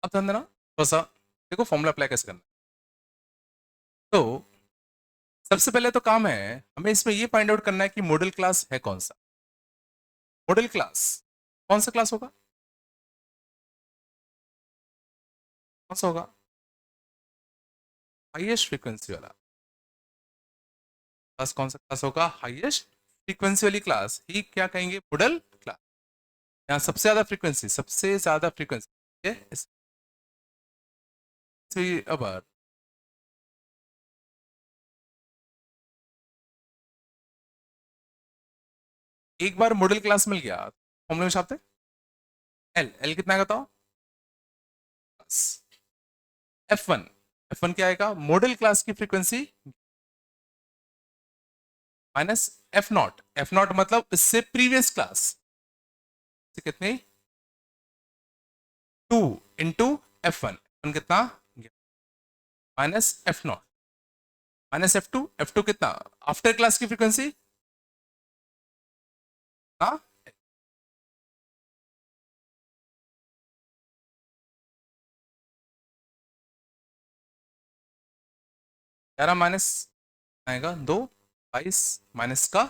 अब ध्यान देना थोड़ा सा, देखो फॉर्मूला अप्लाई कैसे करना है। तो सबसे पहले तो काम है हमें इसमें ये फाइंड आउट करना है कि मॉडल क्लास है कौन सा। मॉडल क्लास कौन सा क्लास होगा? कौन सा होगा? हाईएस्ट फ्रीक्वेंसी वाला क्लास। कौन सा क्लास होगा? हाईएस्ट फ्रीक्वेंसी वाली क्लास ही क्या कहेंगे? Model class. यहाँ सबसे ज्यादा फ्रीक्वेंसी अब एक बार मॉडल क्लास मिल गया, फॉर्मूले में छापते। एल एल कितना है बताओ? F one. एफ वन क्या आएगा? मॉडल क्लास की frequency minus F not. F not मतलब इससे प्रीवियस क्लास कितने? 2 इंटू एफ वन कितना? Minus F not minus F two. F two कितना? आफ्टर क्लास की फ्रीक्वेंसी। हाँ, 11 माइनस आएगा 2, 22 माइनस का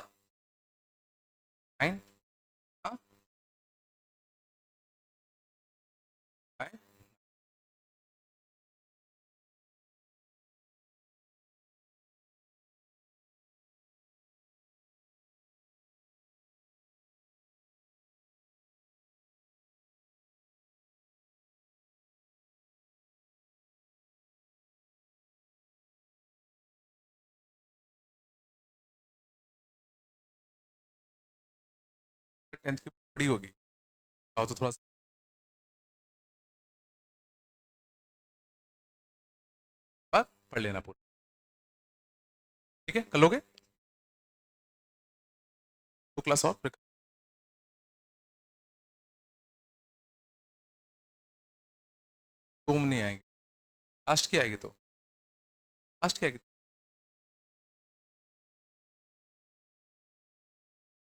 9। हाँ, 9। टेंथ की बड़ी होगी, आओ तो थोड़ा सा बात पढ़ लेना पूरा। ठीक है, कर लोगे? 2 क्लास और फिर तुम नहीं आएंगे। लास्ट की आएगी तो लास्ट की आएगी।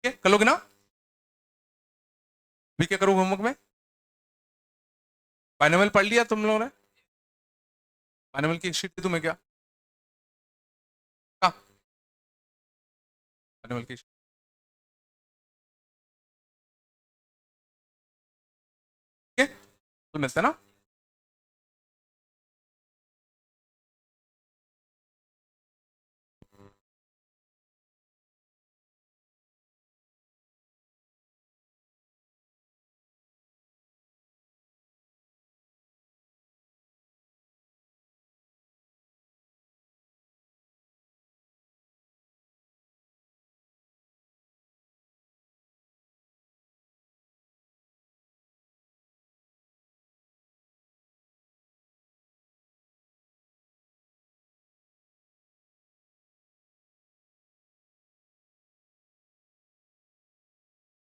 ठीक है, कर लोगे ना? अभी क्या करूँ होमवर्क में? बाइनोमियल पढ़ लिया तुम लोगों ने? बाइनोमियल की एक शीट दी तुम्हें क्या? हाँ, बाइनोमियल की sheet। ठीक है, तो मिलते हैं ना।